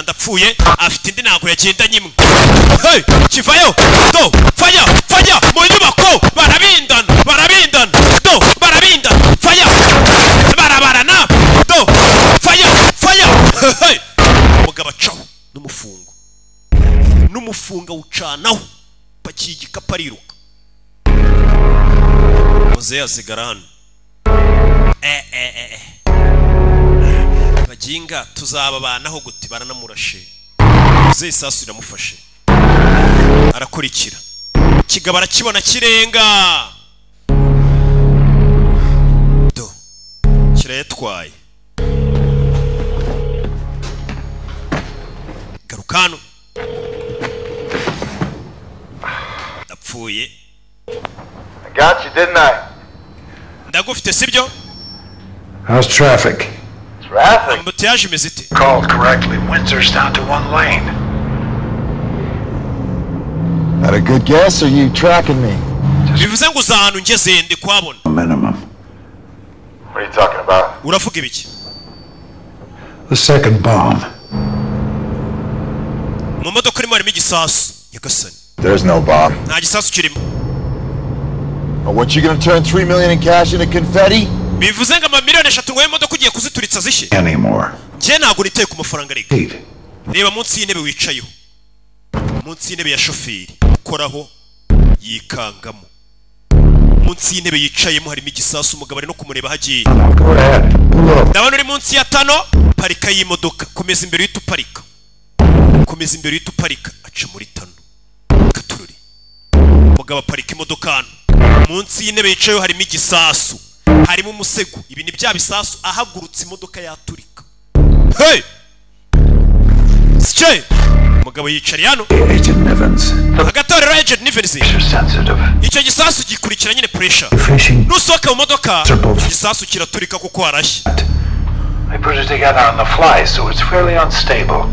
ndapfuye afite indi ntago yagenda nyimwe hey kivayo do faya mu nyubako barabindana do barabindana faya barabarana do faya hey umugabo acaho n'umufunga ucanaho pakiye igikapu ariruka muzehe asigara hano baginga tuzababanaho gute baranamurashe muzehe isasu iramufashe arakurikira kigabo arakibona kirenga do kirayatwaye garukano ndapfuye Got you, didn't I? ndagufite sibyo How's traffic? It's Traffic. Ambutiyaje imeze ite? Called correctly. Windsor's down to 1 lane. Had a good guess, or you tracking me? Bivuze ngo uza ahantu ngeze ndi kuhabona. Minimum. What are you talking about? Uravuga ibiki? The second bomb. Mu modoka irimo harimo igisasu. Nyagasani. There's no bomb. Nta gisasu kirimo. What, you gonna turn 3 million in cash into confetti? Bivuze ngo amamiliyoni 3 ngo imodoka ugiye kuzituritsa zishye. Anymore. Nje ntabwo niteye ku mafaranga reka. Reba munsi y'intebe wicayeho. Munsi y'intebe ya shoferi ukoraho yikangamo. Munsi y'intebe yicayemo harimo igisasu umugabo ari no kumureba hagiye. Ndabona uri munsi ya 5 parika y'imodoka. Komeza imbere y'utu parika. Komeza imbere y'utu parika aca muri 5. Katururi. Umugabo parika imodoka hano. Munsi y'intebe yicayeho harimo igisasu. Harimo umusego. Ibi ni bya bisasu ahagurutse imodoka yaturika. Hey! Sche! Umugabo yicari hano. Agent Evans. Agatorero Agent Evans. Icyo gisasu gikurikira nyine pressure. Nusohoka mu modoka. Igisasu kiraturika kuko harashye. I put it together on the fly, so it's fairly unstable.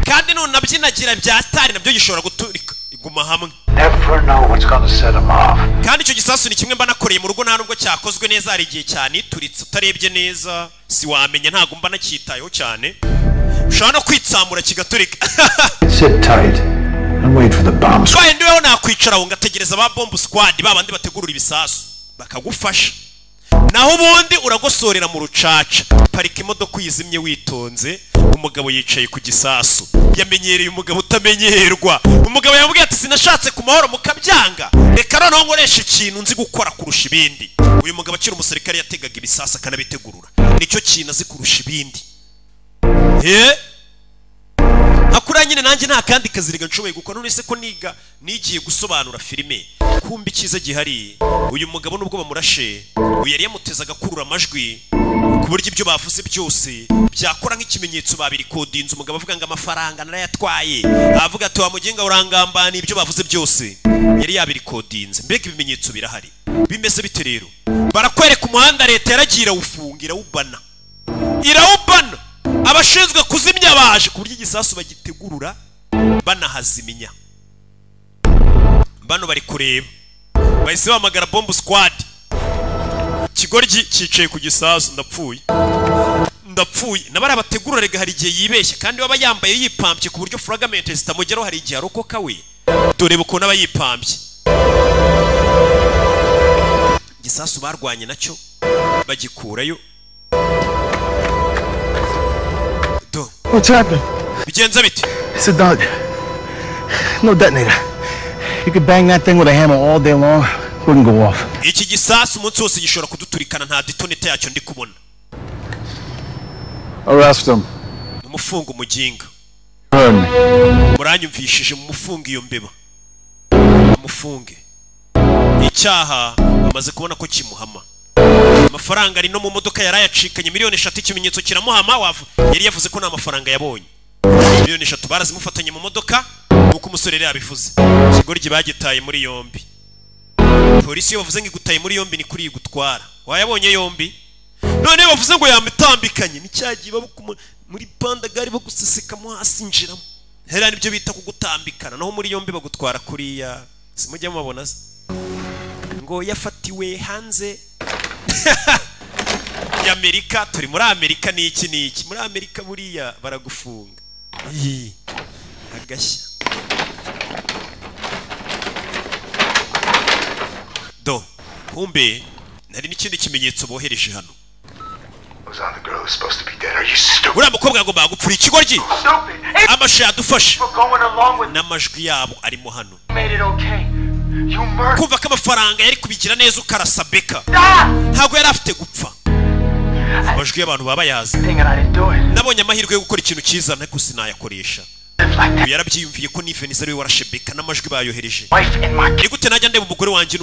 Kandi nunabyinagira byatari nabyo gishobora guturika. Iguma hamwe. Never know what's going to set them off. Kandi icyo gisasu ni kimwe mba nakoreye mu rugo nta nubwo cyakozwe neza hari igihe cyane turitse utarebye neza si wamenya ntago mba nacyitayeho cyane. Ushobora no kwitsamura kigaturika. Sit tight and wait for the bombs. Twaye ndiweho nakwicara ngategereza ba bomb squad babandi bategurura ibisasu bakagufasha. Naho ubundi uragosorera mu rucaca. Parika imodoka uyizimye witonze. Umugabo yicaye ku gisasu. Yamenyereye umugabo utamenyerwa. Umugabo yamubwiye ati sinashatse ku mahoro mukabyanga. Reka noneho nkoresha ikintu nzi gukora kurusha ibindi. Uyu mugabo akiri umusirikare yategaga ibisasa akanabitegurura. Nicyo kintu azi kurusha ibindi. Akura nyine nanjye nta kandi kaziriga nshoboye gukora none se ko nigiye gusobanura filime kumbi kiza gihari uyu mugabo nubwo bamurashe uyu yari yamutezaga kurura amajwi ku buryo ibyo bavuze byose byakora nk'ikimenyetso babiri kodinze umugabo avuga ngo amafaranga narayatwaye avuga ati wa mugenga urangambana ibyo bavuze byose yari yabiri kodinze mbega ibimenyetso birahari bimeze bite rero barakwereka umuhanda leta yaragira ufungira ubana irawubana abashinzwe kuzimya baje ku buryo igisasu bagitegurura banahaziminya bano bari kureba bahise bahamagara bomb squad kigoryi cyicaye ku gisasu ndapfuye nabari abategurura rega hari igihe yibeshya kandi baba yambaye yipampye ku buryo fragment zitamugeraho hari igihe arokoka we dore uko naba yipampye igisasu barwanye nacyo bagikurayo. What's happening? Bigenza bite? It's a dud. No detonator. You could bang that thing with a hammer all day long, wouldn't go off. Iki gisasu umunsi wose gishobora kuduturikana nta detonator yacyo ndi kubona. Arrest him. Umufunga umuginga. Muranyumvishije mu mufunga iyo mbeba. Umufunge. Icyaha bamaze kubona ko kimuhama. Amafaranga ari no mu modoka yarayacikanye miliyoni 3 ikimenyetso kiramuhama yari yavuze ko nta mafaranga yabonye. Miliyoni 3 barazimufatanye mu modoka uko umusore yabivuze. Kigoryi bagitaye muri yombi. Polisi yo bavuze ngo igutaye muri yombi ni kuri igutwara. Wayabonye yombi? None bavuze ngo yamutambikanye ni cyagiye muri panda gari baguseseka mu hasi njiramo. Hera nibyo bita kugutambikana naho muri yombi bagutwara kuriya. Simujya mubabona ngo yafatiwe hanze ya Amerika turi muri Amerika niki muri Amerika buriya baragufunga agashya do kumbe nari n'ikindi kimenyetso bohereje hano uriya mukobwa ngo bagupfura ikigoryi amashe yadufashe n'amajwi yabo arimo hano kumva ko amafaranga yari kubigira neza ukarasa beka ntabwo yari afite gupfa amajwi y'abantu baba yazi nabonye amahirwe yo gukora ikintu cyiza ariko sinayakoresha yarabyiyumviye ko Niveniza ari we warashe beka n'amajwi bayohereje ni gute najya ndeba umugore wanjye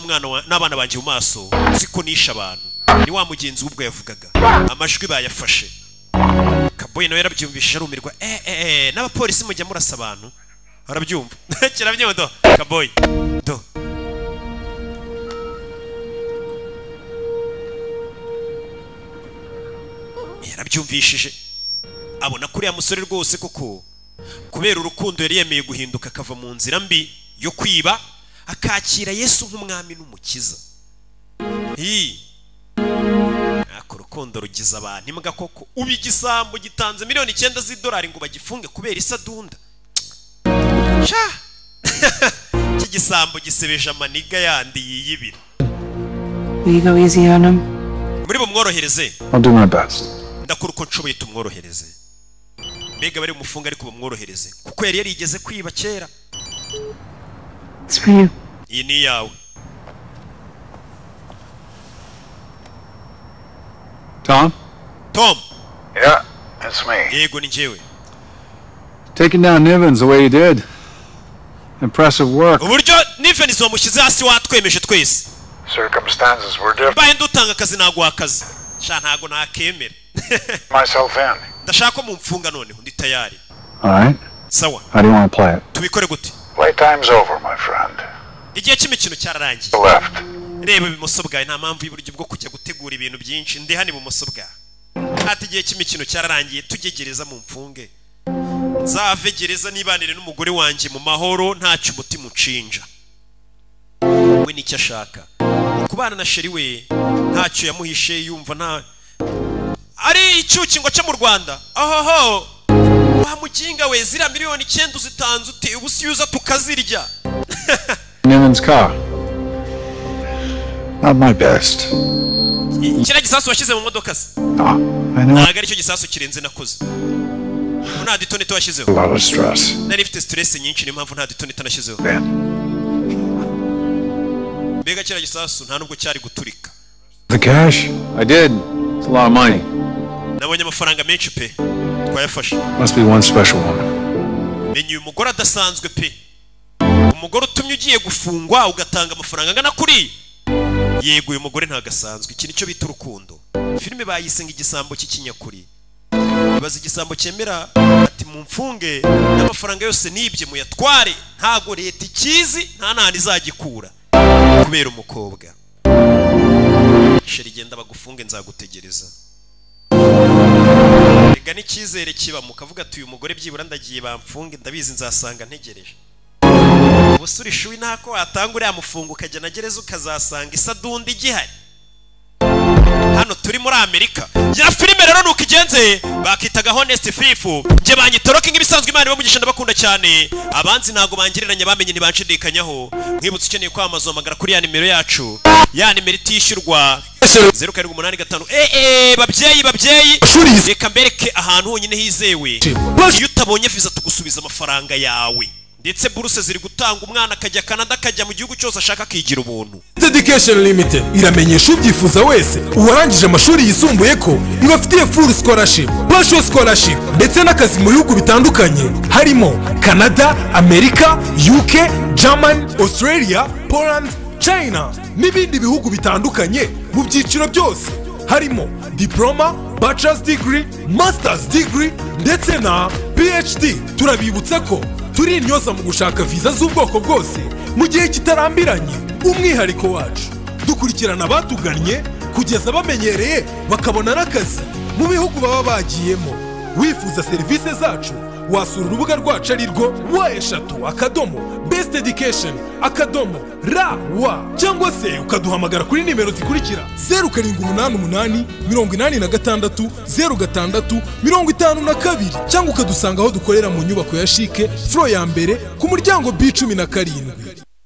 n'abana banjye mu maso ziko nisha abantu ni wa mugenzi w'ubwo yavugaga amajwi bayafashe Kaboyi nawe yarabyumvishije arumirwa n'abapolisi mujya murasa abantu arabyumva kirabyumva do Kaboyi do yarabyumvishije abona kuri ya musore rwose koko kubera urukundo yari yemeye guhinduka akava mu nzira mbi yo kwiba akakira Yesu nk'umwami n'umukiza. Ako rukundo rugize abantu imbwa koko, ubigisambo gitanze miliyoni 9 z'idolari ngo bagifunge kubera isadunda. Sha iki gisambo gisebeje amaniga yandi yiyibira. Will you go easy on him? Muri bumworohereze. I'll do my best. Ndakora uko nshoboye tumworohereze. Mbega bari umufunga ariko bumworohereze kuko yari yarigeze kwiba kera. It's for you. Iyi ni yawe. Tom? Tom. Yeah, it's me. Yego ni njyewe. Taking down Nivens the way you did. Impressive work. Uburyo Nivens wamushyize hasi watwemeje twese. Circumstances were different. Baye ndutanga akazi nagwa akazi. Sha ntago nakemera. Myself in. Ndashaka mu mfunga none ndi tayari. All right. Sawa. How do you want to play it? Tubikore gute? Playtime's over, my friend. Igihe cy'imikino cyararangiye. Left. Reba ibumoso bwawe nta mpamvu y'uburyo bwo kujya gutegura ibintu byinshi ndi hano ibumoso bwawe. Ati igihe cy'imikino cyararangiye tugegereza mu mfunge. Nzave gereza nibanire n'umugore wanjye mu mahoro ntacyo umutima ucinja. We nicyo ashaka. Kubana na sheri we ntacyo yamuhishe yumva nta ari icyuki ngo cyo mu Rwanda. Ohoho. Wamuginga we zira miliyoni 9 zitanze ute ubusiyuza tukazirya. Nivens' car. Not my best. Kira gisasu washyize mu modoka se? I know. Ntago ari cyo gisasu kirenze nakoze. Nta detonate washyizeho. A lot of stress. Nari mfite stress nyinshi niyo mpamvu nta detonate nashyizeho. Mbega kira gisasu nta nubwo cyari guturika. The cash? I did. It's a lot of money. Nabonye amafaranga menshi pe. Twayafashe. Must be one special woman. Menye uyu mugore adasanzwe pe. Umugore utumye ugiye gufungwa ugatanga amafaranga angana kuri. Yego uyu mugore ntagasanzwe. Iki nicyo bita urukundo. Filime bayisenga igisambo cy'ikinyakuri. Baza igisambo cyemera ati mumfunge n'amafaranga yose nibye muyatware ntago leta ikizi nta nani izagikura kubera umukobwa. Sheri genda bagufunge nzagutegereza. Rega n'icyizere kiba mukavuga ati uyu mugore byibura ndagiye bamfunge ndabizi nzasanga ntegereje. Ubusuri shuwi ntako watanga uriya mufungo ukajya na gereza ukazasanga isadunda igihari. Hano turi muri Amerika. Ya filime rero nuko igenze bakitaga Honest Thief. Nje banyitoroka nk'ibisanzwe Imana bamugisha ndabakunda cyane. Abanzi ntago bangiriranye bamenye ntibanshidikanyho. Nkibutse ukeneye kwamaza amagara kuri ya nimero yacu. Ya nimero itishyurwa 0785. Babyeyi reka mbereke ahantu honyine hizewe. Iyo utabonye visa tugusubiza amafaranga yawe. Ndetse buruse ziri gutanga umwana akajya Canada akajya mu gihugu cyose ashaka kigira ubuntu. Education Limited iramenyesha ubyifuza wese uwarangije amashuri yisumbuye ko ibafitiye full scholarship, partial scholarship ndetse n'akazi mu bihugu bitandukanye harimo Canada, Amerika, UK, Germany, Australia, Poland, China n'ibindi bihugu bitandukanye mu byiciro byose harimo diploma, bachelor's degree, master's degree ndetse na PhD. Turabibutsa ko turi intyoza mu gushaka visa z'ubwoko bwose mu gihe kitarambiranye. Umwihariko wacu dukurikirana abatugannye kugeza bamenyereye bakabona n'akazi mu bihugu baba bagiyemo. Wifuza serivisi zacu wasura urubuga rwacu ari rwo wa cyangwa se ukaduhamagara kuri nimero zikurikira 0788 86 06 52 cyangwa ukadusanga aho dukorera mu nyubako ya Chic floor ya mbere ku muryango B17.